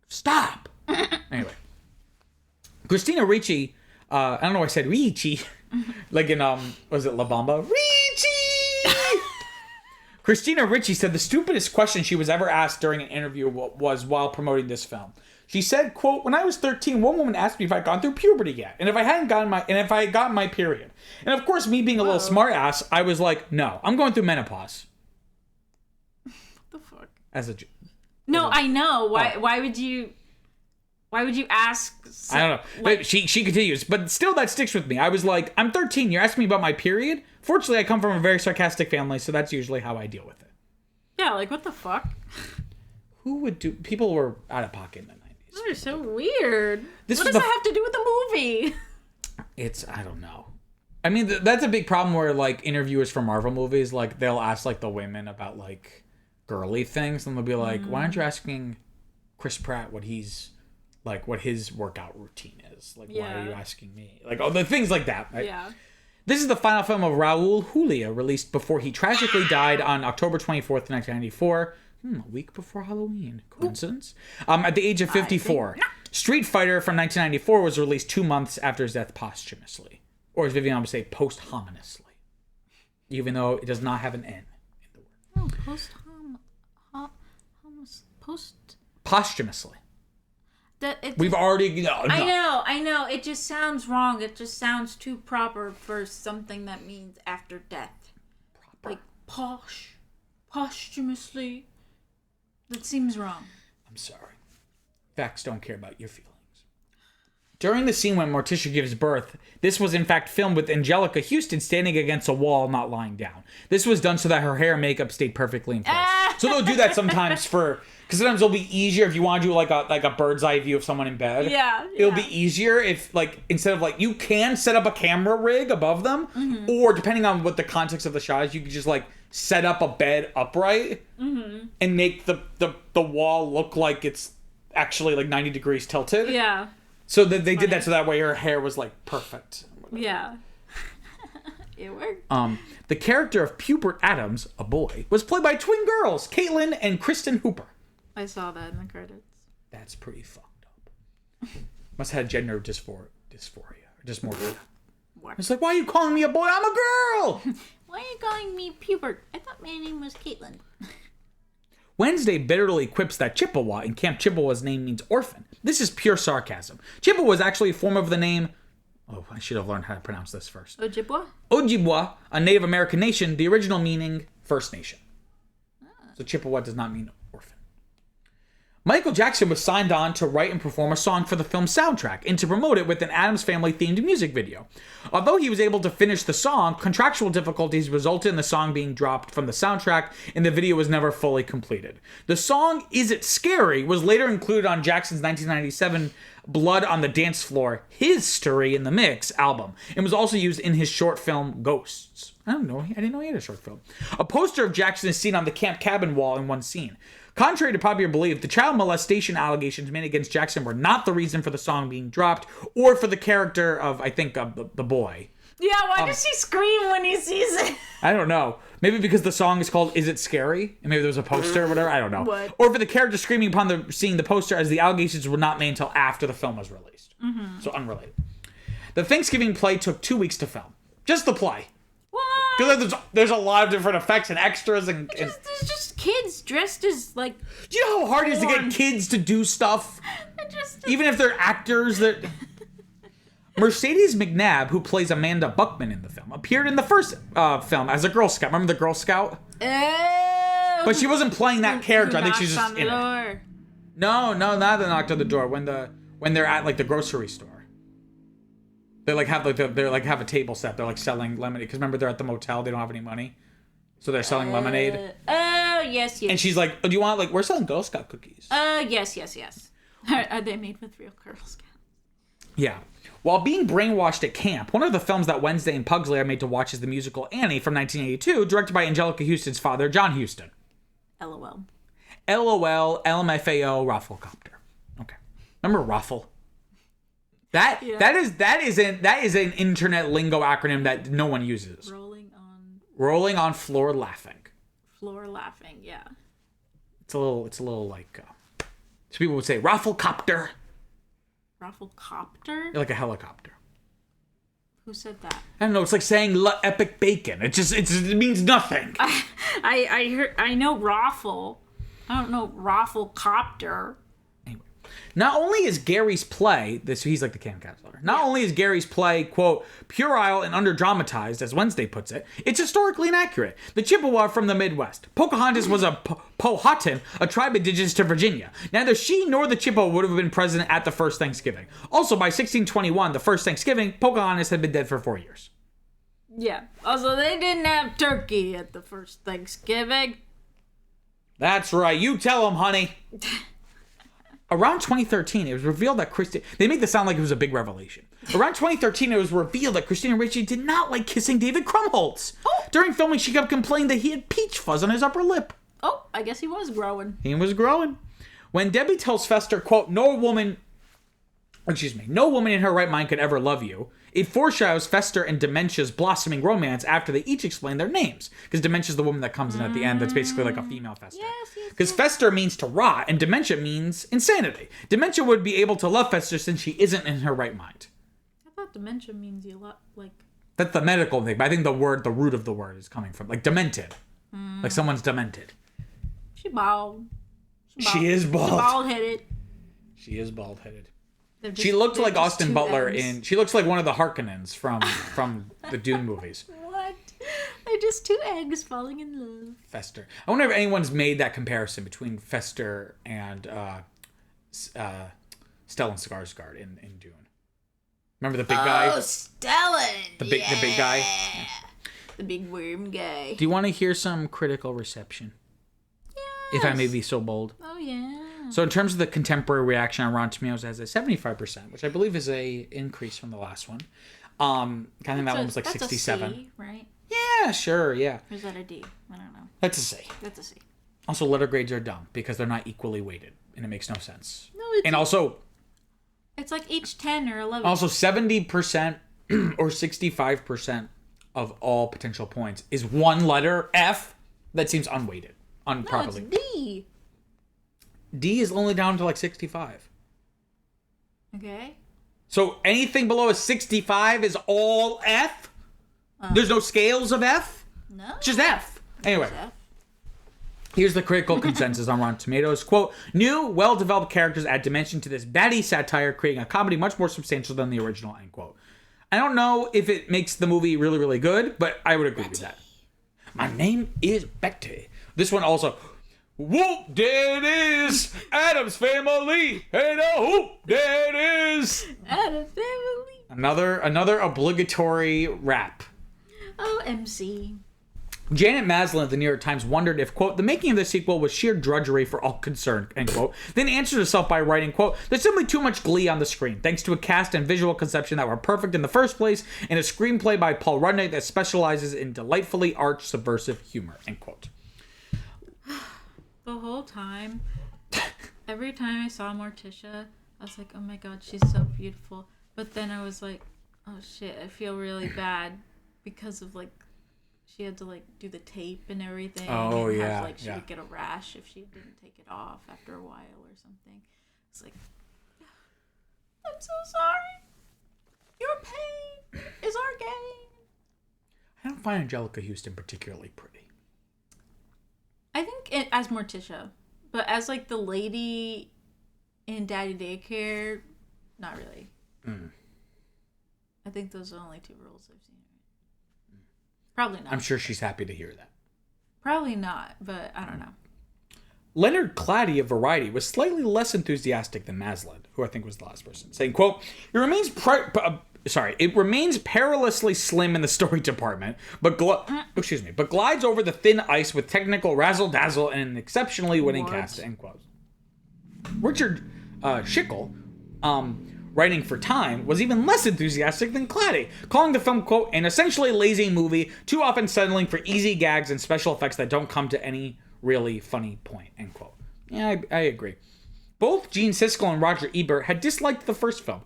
Speaker 1: stop. Anyway. Christina Ricci, I don't know why I said Ricci. Like in, was it La Bamba? Ricci! Christina Ricci said the stupidest question she was ever asked during an interview was while promoting this film. She said, quote, when I was 13, one woman asked me if I'd gone through puberty yet, and if I had gotten my period. And of course, me being a little smart ass, I was like, no, I'm going through menopause.
Speaker 4: What the fuck?
Speaker 1: I
Speaker 4: know. Why would you ask?
Speaker 1: I don't know. But she continues, but still that sticks with me. I was like, I'm 13. You're asking me about my period? Fortunately, I come from a very sarcastic family, so that's usually how I deal with it.
Speaker 4: Yeah, like what the fuck?
Speaker 1: Who would do? People were out of pocket in the 90s.
Speaker 4: They're so weird. What does
Speaker 1: that
Speaker 4: have to do with the movie?
Speaker 1: I don't know. I mean, that's a big problem where like interviewers for Marvel movies, like they'll ask like the women about like girly things, and they'll be like, why aren't you asking Chris Pratt what his workout routine is? Like, why are you asking me? Like, all the things like that, right?
Speaker 4: Yeah.
Speaker 1: This is the final film of Raul Julia, released before he tragically died on October 24th, 1994. A week before Halloween. Coincidence? At the age of 54. Street Fighter from 1994 was released 2 months after his death posthumously. Or as Vivian would say, posthumously. Even though it does not have an N in the word.
Speaker 4: Oh,
Speaker 1: Posthumously. We've
Speaker 4: just,
Speaker 1: already... No.
Speaker 4: I know. It just sounds wrong. It just sounds too proper for something that means after death. Proper. Like posthumously. That seems wrong.
Speaker 1: I'm sorry. Facts don't care about your feelings. During the scene when Morticia gives birth, this was in fact filmed with Angelica Houston standing against a wall, not lying down. This was done so that her hair and makeup stayed perfectly in place. So they'll do that sometimes because sometimes it'll be easier if you want to do like a bird's eye view of someone in bed.
Speaker 4: Yeah.
Speaker 1: It'll be easier if like instead of like you can set up a camera rig above them, or depending on what the context of the shot is, you could just like set up a bed upright and make the wall look like it's actually like 90 degrees tilted.
Speaker 4: Yeah.
Speaker 1: So that they did that so that way her hair was like perfect.
Speaker 4: Yeah. It worked.
Speaker 1: The character of Pubert Addams, a boy, was played by twin girls, Caitlin and Kristen Hooper.
Speaker 4: I saw that in the credits.
Speaker 1: That's pretty fucked up. Must have had gender dysphoria. Or dysmorphia.
Speaker 4: What?
Speaker 1: It's like, why are you calling me a boy? I'm a girl!
Speaker 4: Why are you calling me Pubert? I thought my name was Caitlin.
Speaker 1: Wednesday bitterly quips that Chippewa in Camp Chippewa's name means orphan. This is pure sarcasm. Chippewa is actually a form of the name... Oh, I should have learned how to pronounce this first.
Speaker 4: Ojibwa?
Speaker 1: Ojibwa, a Native American nation, the original meaning First Nation. So Chippewa does not mean orphan. Michael Jackson was signed on to write and perform a song for the film's soundtrack and to promote it with an Addams Family themed music video. Although he was able to finish the song, contractual difficulties resulted in the song being dropped from the soundtrack and the video was never fully completed. The song Is It Scary was later included on Jackson's 1997 Blood on the Dance Floor, His Story in the Mix album, and was also used in his short film Ghosts. I didn't know he had a short film. A poster of Jackson is seen on the camp cabin wall in one scene. Contrary to popular belief, the child molestation allegations made against Jackson were not the reason for the song being dropped or for the character of, I think, the boy.
Speaker 4: Yeah, why does he scream when he sees it?
Speaker 1: I don't know. Maybe because the song is called Is It Scary? And maybe there was a poster or whatever. I don't know.
Speaker 4: What?
Speaker 1: Or for the character screaming upon seeing the poster, as the allegations were not made until after the film was released. Mm-hmm. So unrelated. The Thanksgiving play took 2 weeks to film. Just the play.
Speaker 4: What?
Speaker 1: Because there's a lot of different effects and extras and...
Speaker 4: There's just kids dressed as, like...
Speaker 1: Do you know how hard it is to get kids to do stuff? Even if they're actors that... Mercedes McNabb, who plays Amanda Buckman in the film, appeared in the first film as a Girl Scout. Remember the Girl Scout?
Speaker 4: Oh.
Speaker 1: But she wasn't playing that character. I think she's just in it. No, not the knocked on the door. When they're at like the grocery store. They have a table set. They're like selling lemonade. Because remember, they're at the motel. They don't have any money. So they're selling lemonade.
Speaker 4: Oh, yes.
Speaker 1: And she's like, oh, do you want, like, we're selling Girl Scout cookies.
Speaker 4: Yes. Are they made with real Girl Scouts?
Speaker 1: Yeah. While being brainwashed at camp, one of the films that Wednesday and Pugsley are made to watch is the musical Annie from 1982, directed by Angelica Houston's father, John Huston.
Speaker 4: LOL.
Speaker 1: LMFAO, Rafflecopter. Okay. Remember Raffle? That is an internet lingo acronym that no one uses. Rolling on floor laughing.
Speaker 4: Floor laughing, yeah.
Speaker 1: It's a little like so people would say Rafflecopter.
Speaker 4: Rafflecopter?
Speaker 1: Like a helicopter.
Speaker 4: Who said that?
Speaker 1: I don't know. It's like saying epic bacon. It means nothing.
Speaker 4: I know raffle. I don't know rafflecopter.
Speaker 1: Anyway, not only is Gary's play he's like the camp counselor. Not only is Gary's play quote puerile and underdramatized, as Wednesday puts it, it's historically inaccurate. The Chippewa from the Midwest. Pocahontas was a Powhatan, a tribe indigenous to Virginia. Neither she nor the Chippewa would have been present at the first Thanksgiving. Also, by 1621, the first Thanksgiving, Pocahontas had been dead for 4 years.
Speaker 4: Yeah. Also, they didn't have turkey at the first Thanksgiving.
Speaker 1: That's right. You tell them, honey. Around 2013, it was revealed that they make this sound like it was a big revelation. Around 2013, it was revealed that Christina Ricci did not like kissing David Krumholtz. Oh. During filming, she kept complaining that he had peach fuzz on his upper lip.
Speaker 4: Oh, I guess he was growing.
Speaker 1: He was growing. When Debbie tells Fester, quote, no woman in her right mind could ever love you, it foreshadows Fester and Dementia's blossoming romance after they each explain their names. Because Dementia's the woman that comes in at the end that's basically like a female Fester. Because Fester means to rot, and Dementia means insanity. Dementia would be able to love Fester since she isn't in her right mind.
Speaker 4: I thought dementia means you like...
Speaker 1: That's the medical thing, but I think the root of the word is coming from, like, demented. Like someone's demented.
Speaker 4: She bald.
Speaker 1: She is bald.
Speaker 4: She's bald-headed.
Speaker 1: She is bald-headed. She looked like Austin Butler she looks like one of the Harkonnens from the Dune movies.
Speaker 4: What? They're just two eggs falling in love.
Speaker 1: Fester. I wonder if anyone's made that comparison between Fester and Stellan Skarsgård in Dune. Remember the big guy?
Speaker 4: Oh, Stellan!
Speaker 1: The big guy? Yeah.
Speaker 4: The big worm guy.
Speaker 1: Do you want to hear some critical reception? Yes. If I may be so bold.
Speaker 4: Oh, yeah.
Speaker 1: So in terms of the contemporary reaction on Rotten Tomatoes, it has a 75%, which I believe is a increase from the last one. I think that one was like 67.
Speaker 4: That's a C, right?
Speaker 1: Yeah, sure, yeah.
Speaker 4: Or is that a D? I don't know.
Speaker 1: That's a C.
Speaker 4: That's a C.
Speaker 1: Also, letter grades are dumb because they're not equally weighted, and it makes no sense.
Speaker 4: No, it's
Speaker 1: and also,
Speaker 4: it's like each 10 or 11.
Speaker 1: Also, 70% or 65% of all potential points is one letter, F, that seems unweighted,
Speaker 4: No, it's D.
Speaker 1: D is only down to like 65.
Speaker 4: Okay.
Speaker 1: So anything below a 65 is all F? There's no scales of F?
Speaker 4: No.
Speaker 1: It's just F. Anyway.
Speaker 4: F.
Speaker 1: Here's the critical consensus on Rotten Tomatoes. Quote, new, well-developed characters add dimension to this batty satire, creating a comedy much more substantial than the original, end quote. I don't know if it makes the movie really, really good, but I would agree with that. My name is Betty. This one also, whoop, there it is, Addams Family, hey, no, whoop, there it is.
Speaker 4: Addams Family.
Speaker 1: Another obligatory rap.
Speaker 4: Oh, MC.
Speaker 1: Janet Maslin of the New York Times wondered if, quote, the making of the sequel was sheer drudgery for all concerned, end quote, then answered herself by writing, quote, there's simply too much glee on the screen, thanks to a cast and visual conception that were perfect in the first place, and a screenplay by Paul Rudnick that specializes in delightfully arch subversive humor, end quote.
Speaker 4: The whole time, every time I saw Morticia, I was like, oh my god, she's so beautiful. But then I was like, oh shit, I feel really bad because of like, she had to like do the tape and everything.
Speaker 1: Oh,
Speaker 4: and
Speaker 1: yeah.
Speaker 4: She would get a rash if she didn't take it off after a while or something. It's like, I'm so sorry. Your pain is our gain.
Speaker 1: I don't find Angelica Houston particularly pretty.
Speaker 4: I think as Morticia, but as like the lady in Daddy Daycare, not really. I think those are the only two roles I've seen. Probably not.
Speaker 1: I'm sure she's happy to hear that.
Speaker 4: Probably not, but I don't know.
Speaker 1: Leonard Claddy of Variety was slightly less enthusiastic than Maslin, who I think was the last person, saying, quote, it remains perilously slim in the story department, but glides over the thin ice with technical razzle-dazzle and an exceptionally winning cast, end quote. Richard Schickel, writing for Time, was even less enthusiastic than Claddy, calling the film, quote, an essentially lazy movie, too often settling for easy gags and special effects that don't come to any really funny point, end quote. Yeah, I agree. Both Gene Siskel and Roger Ebert had disliked the first film.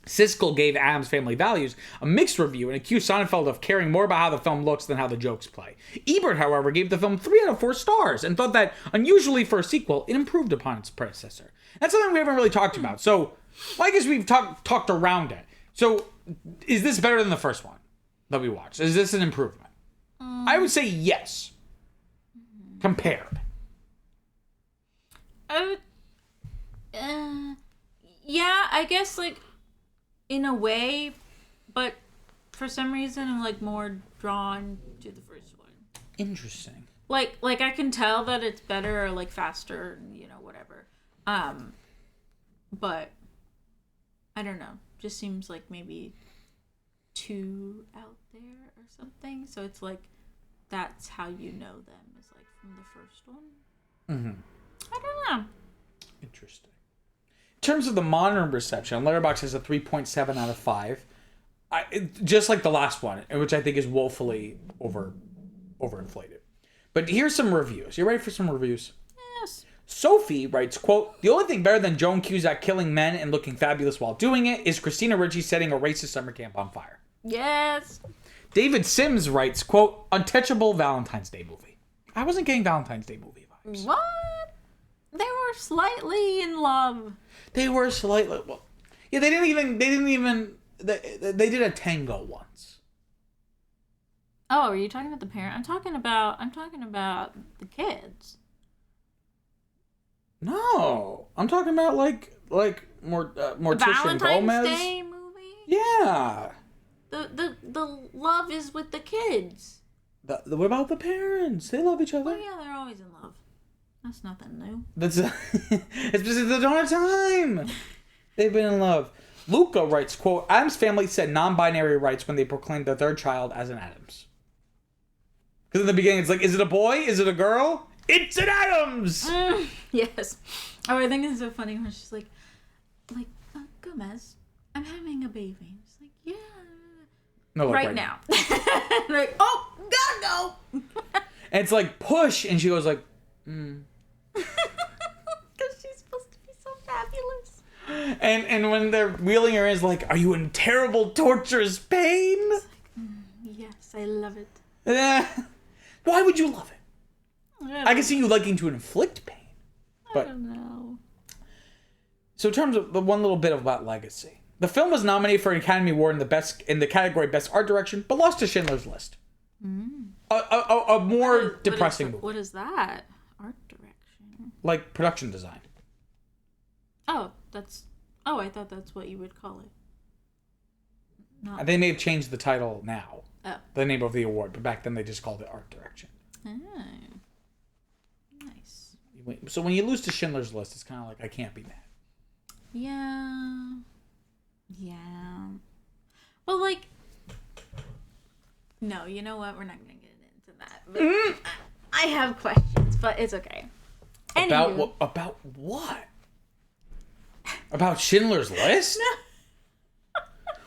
Speaker 1: Siskel gave Addams Family Values a mixed review and accused Sonnenfeld of caring more about how the film looks than how the jokes play. Ebert, however, gave the film 3 out of 4 stars and thought that, unusually for a sequel, it improved upon its predecessor. That's something we haven't really talked about. So, well, I guess we've talked around it. So, is this better than the first one that we watched? Is this an improvement? I would say yes. Compared.
Speaker 4: Yeah, I guess, like, in a way, but for some reason I'm, like, more drawn to the first one.
Speaker 1: Interesting.
Speaker 4: Like I can tell that it's better or, like, faster, you know, whatever. But I don't know. Just seems like maybe too out there or something. So it's like that's how you know them is like from the first one. I don't know.
Speaker 1: Interesting. In terms of the modern reception, Letterboxd has a 3.7 out of 5. Just like the last one, which I think is woefully overinflated. But here's some reviews. You ready for some reviews?
Speaker 4: Yes.
Speaker 1: Sophie writes, quote, the only thing better than Joan Cusack killing men and looking fabulous while doing it is Christina Ricci setting a racist summer camp on fire.
Speaker 4: Yes.
Speaker 1: David Sims writes, quote, untouchable Valentine's Day movie. I wasn't getting Valentine's Day movie vibes.
Speaker 4: What? They were slightly in love.
Speaker 1: They were slightly, well, yeah, they did a tango once.
Speaker 4: Oh, are you talking about the parent? I'm talking about the kids.
Speaker 1: No, I'm talking about like Morticia
Speaker 4: Valentine's
Speaker 1: Gomez.
Speaker 4: Day movie.
Speaker 1: Yeah.
Speaker 4: The love is with the kids.
Speaker 1: What about the parents? They love each other.
Speaker 4: Oh yeah, they're always in love. That's nothing new.
Speaker 1: That's it's just the dawn of time. They've been in love. Luca writes, quote, Addams Family set non-binary rights when they proclaimed their third child as an Addams. Because in the beginning it's like, is it a boy? Is it a girl? It's an Addams!
Speaker 4: Yes. Oh, I think it's so funny when she's like, Gomez, I'm having a baby. It's like, yeah.
Speaker 1: No, like
Speaker 4: right now. Like, oh, gotta go.
Speaker 1: And it's like, push. And she goes like,
Speaker 4: Because she's supposed to be so fabulous.
Speaker 1: And when they're wheeling her in, it's like, are you in terrible, torturous pain?
Speaker 4: Yes. Yes, I love it.
Speaker 1: Why would you love it?
Speaker 4: I
Speaker 1: I can see you liking to inflict pain. But,
Speaker 4: don't know.
Speaker 1: so in terms of the one little bit about legacy, the film was nominated for an Academy Award in the category Best Art Direction, but lost to Schindler's List. A more depressing movie.
Speaker 4: What is that? Art direction.
Speaker 1: Like production design.
Speaker 4: Oh, I thought that's what you would call it. Not.
Speaker 1: They may have changed the title now.
Speaker 4: Oh.
Speaker 1: The name of the award, but back then they just called it art direction.
Speaker 4: Oh. Nice.
Speaker 1: So when you lose to Schindler's List, it's kind of like, I can't be mad.
Speaker 4: Yeah. Yeah. Well, like, no, you know what? We're not going to get into that. But I have questions, but it's okay. Anywho.
Speaker 1: About what? About Schindler's List?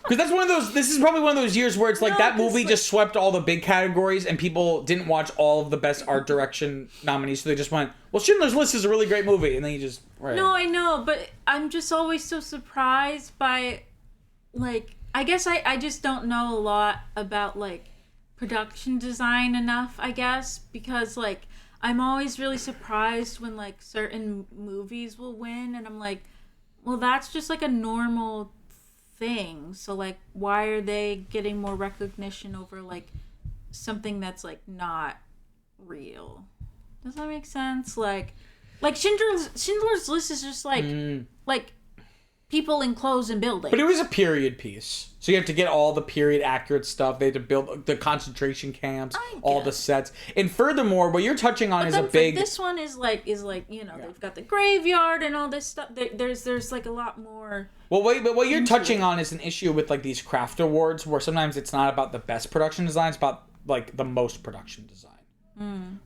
Speaker 1: Because that's one of those. This is probably one of those years where it's like that movie just swept all the big categories, and people didn't watch all of the Best Art Direction nominees, so they just went, "Well, Schindler's List is a really great movie," and then you just. Right.
Speaker 4: No, I know, but I'm just always so surprised by, like, I guess I just don't know a lot about like production design enough. I guess because like I'm always really surprised when like certain movies will win, and I'm like, well, that's just like a normal thing. So like, why are they getting more recognition over like something that's like not real? Does that make sense? Like Schindler's List is just like like people in clothes and buildings.
Speaker 1: But it was a period piece, so you have to get all the period accurate stuff. They had to build the concentration camps, all the sets, and furthermore, what you're touching on is a big.
Speaker 4: This one is like you know they've got the graveyard and all this stuff. There's like a lot more.
Speaker 1: Well, wait, but what you're touching on is an issue with like these craft awards, where sometimes it's not about the best production design; it's about like the most production design.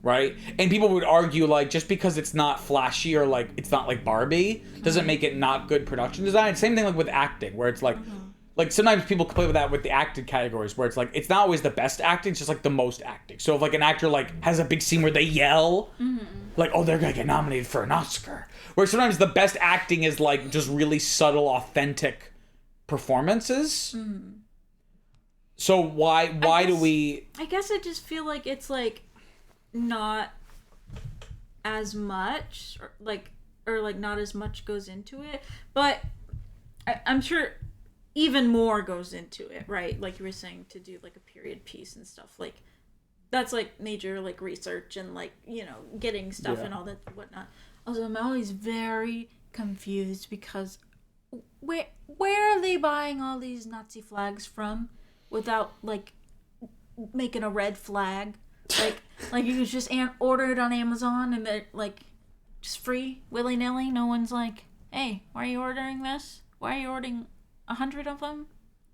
Speaker 1: Right? And people would argue like just because it's not flashy or like it's not like Barbie doesn't make it not good production design. Same thing like with acting, where it's like sometimes people complain with that with the acted categories, where it's like it's not always the best acting, it's just like the most acting. So if like an actor like has a big scene where they yell, like, oh, they're gonna get nominated for an Oscar. Where sometimes the best acting is like just really subtle, authentic performances. So why do we?
Speaker 4: I guess I just feel like it's like not as much or not as much goes into it, but I'm sure even more goes into it, right? Like you were saying, to do like a period piece and stuff, like that's like major like research and like, you know, getting stuff and all that whatnot. Also, I'm always very confused because where are they buying all these Nazi flags from without like making a red flag? Like you could just order it on Amazon and they're like just free, willy-nilly. No one's like, hey, why are you ordering this? Why are you ordering 100 of them?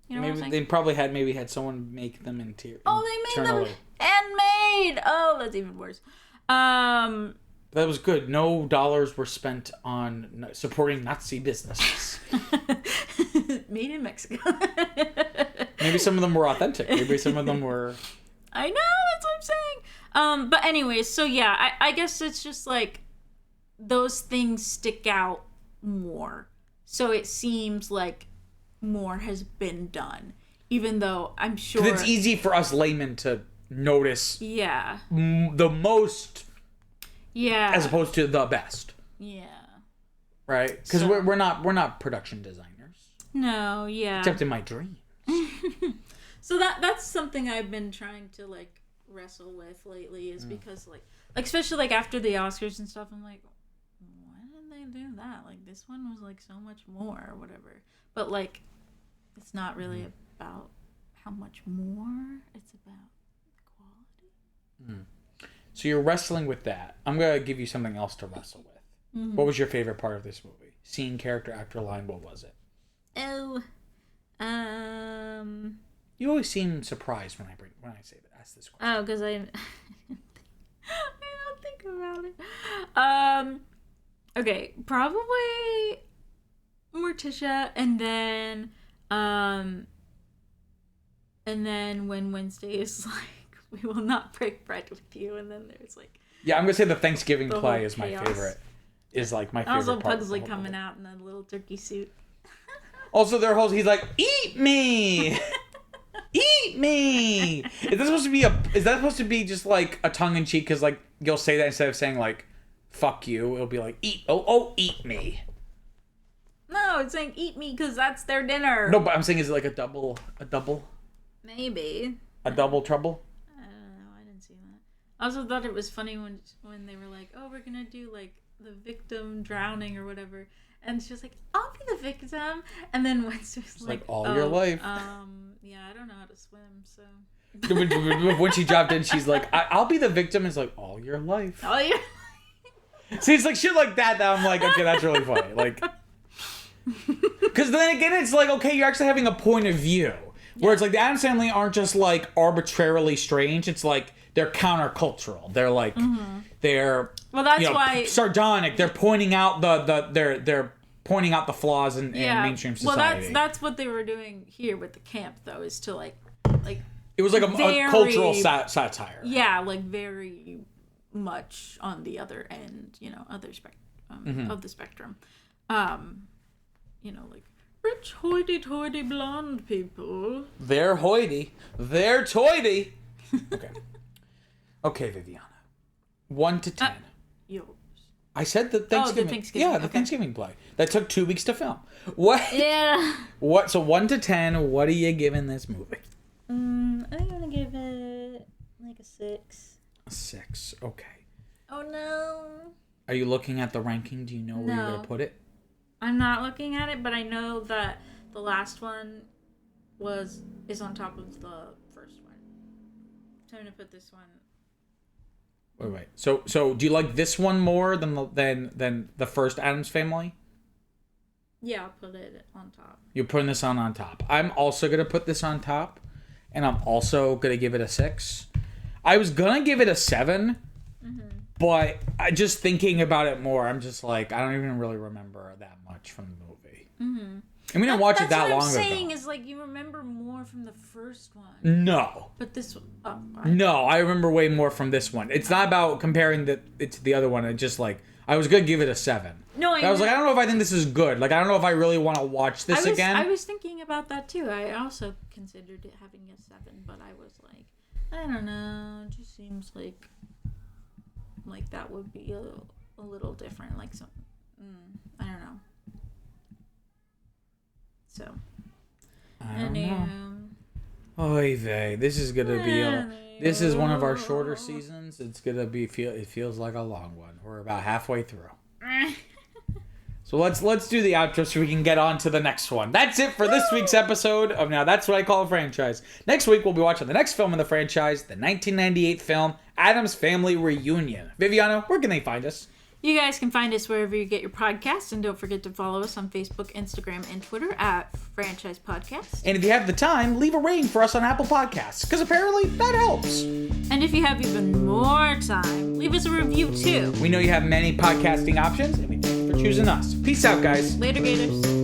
Speaker 4: You know what I'm saying?
Speaker 1: They probably had someone make them internally.
Speaker 4: Oh, they made them handmade. Oh, that's even worse.
Speaker 1: That was good. No dollars were spent on supporting Nazi businesses.
Speaker 4: Made in Mexico.
Speaker 1: Maybe some of them were authentic. Maybe some of them were.
Speaker 4: I know, that's what I'm saying. But anyways, so yeah, I guess it's just like those things stick out more. So it seems like more has been done, even though I'm sure
Speaker 1: 'cause it's easy for us laymen to notice.
Speaker 4: Yeah.
Speaker 1: The most.
Speaker 4: Yeah.
Speaker 1: As opposed to the best.
Speaker 4: Yeah.
Speaker 1: Right? Because we're not production designers.
Speaker 4: No. Yeah.
Speaker 1: Except in my dreams.
Speaker 4: So that's something I've been trying to like wrestle with lately is because like especially like after the Oscars and stuff, I'm like, why did they do that? Like this one was like so much more or whatever. But like it's not really about how much more, it's about the quality.
Speaker 1: So you're wrestling with that. I'm gonna give you something else to wrestle with. What was your favorite part of this movie? Scene, character, actor, line, what was it?
Speaker 4: Oh,
Speaker 1: You always seem surprised when I ask this question.
Speaker 4: Oh, because I don't think about it. Okay, probably Morticia, and then when Wednesday is like, we will not break bread with you, and then there's like.
Speaker 1: Yeah, I'm gonna say the Thanksgiving play is my
Speaker 4: chaos.
Speaker 1: favorite. Is like my favorite
Speaker 4: also
Speaker 1: part.
Speaker 4: Pugsley coming out in a little turkey suit.
Speaker 1: Also, he's like, eat me, eat eat me. Is that supposed to be just like a tongue in cheek? Because like you'll say that instead of saying like fuck you, it'll be like eat eat me.
Speaker 4: No, it's saying eat me because that's their dinner.
Speaker 1: No, but I'm saying is it like a double?
Speaker 4: Maybe.
Speaker 1: A double trouble?
Speaker 4: I don't know. I didn't see that. I also thought it was funny when they were like, oh, we're gonna do like the victim drowning or whatever, and she was like, I'll be the victim, and then Wednesday was like
Speaker 1: all your life.
Speaker 4: Yeah, I don't know how to swim, so.
Speaker 1: When she dropped in, she's like, I'll be the victim. It's like all your life.
Speaker 4: All your.
Speaker 1: See, it's like shit like that I'm like, okay, that's really funny. Like, because then again, it's like, okay, you're actually having a point of view. Where it's like the Addams Family aren't just like arbitrarily strange. It's like they're countercultural. They're like they're
Speaker 4: why
Speaker 1: sardonic. They're pointing out they're pointing out the flaws in mainstream society.
Speaker 4: Well, that's what they were doing here with the camp, though, is to like
Speaker 1: it was like a cultural satire.
Speaker 4: Yeah, like very much on the other end, other of the spectrum. Like. Rich hoity-toity blonde people.
Speaker 1: They're hoity. They're toity. Okay, Viviana. 1 to 10.
Speaker 4: Yours.
Speaker 1: I said the Thanksgiving.
Speaker 4: Oh, the Thanksgiving.
Speaker 1: Yeah, the Thanksgiving play. That took 2 weeks to film. What?
Speaker 4: Yeah.
Speaker 1: What? So 1 to 10, what are you giving this movie?
Speaker 4: I'm gonna give it like a 6.
Speaker 1: A 6. Okay.
Speaker 4: Oh no.
Speaker 1: Are you looking at the ranking? Do you know where you're gonna put it?
Speaker 4: I'm not looking at it, but I know that the last one is on top of the first one. So I'm gonna put this one.
Speaker 1: Wait. So do you like this one more than the first Addams Family?
Speaker 4: Yeah, I'll put it on top.
Speaker 1: You're putting this on top. I'm also gonna put this on top, and I'm also gonna give it a 6. I was gonna give it a 7. But just thinking about it more, I'm just like, I don't even really remember that much from the movie. And we didn't watch it that long ago.
Speaker 4: That's what I'm saying is like you remember more from the first one.
Speaker 1: No.
Speaker 4: But this one,
Speaker 1: no, I remember way more from this one. It's not about comparing it to the other one. It's just like, I was going to give it a 7.
Speaker 4: No,
Speaker 1: I was like, I don't know if I think this is good. Like, I don't know if I really want to watch this again.
Speaker 4: I was thinking about that too. I also considered it having a 7, but I was like, I don't know. It just seems like that would be a little different, like some, I don't know. So,
Speaker 1: I don't know. Oy vey, this is gonna be this is one of our shorter seasons. It's gonna be it feels like a long one. We're about halfway through. So let's do the outro so we can get on to the next one. That's it for this week's episode of Now That's What I Call a Franchise. Next week we'll be watching the next film in the franchise, the 1998 film Addams Family Reunion. Viviana, where can they find us?
Speaker 4: You guys can find us wherever you get your podcasts, and don't forget to follow us on Facebook, Instagram, and Twitter at Franchise Podcast.
Speaker 1: And if you have the time, leave a rating for us on Apple Podcasts, because apparently that helps.
Speaker 4: And if you have even more time, leave us a review too.
Speaker 1: We know you have many podcasting options, and we thank you for choosing us. Peace out, guys.
Speaker 4: Later, Gators.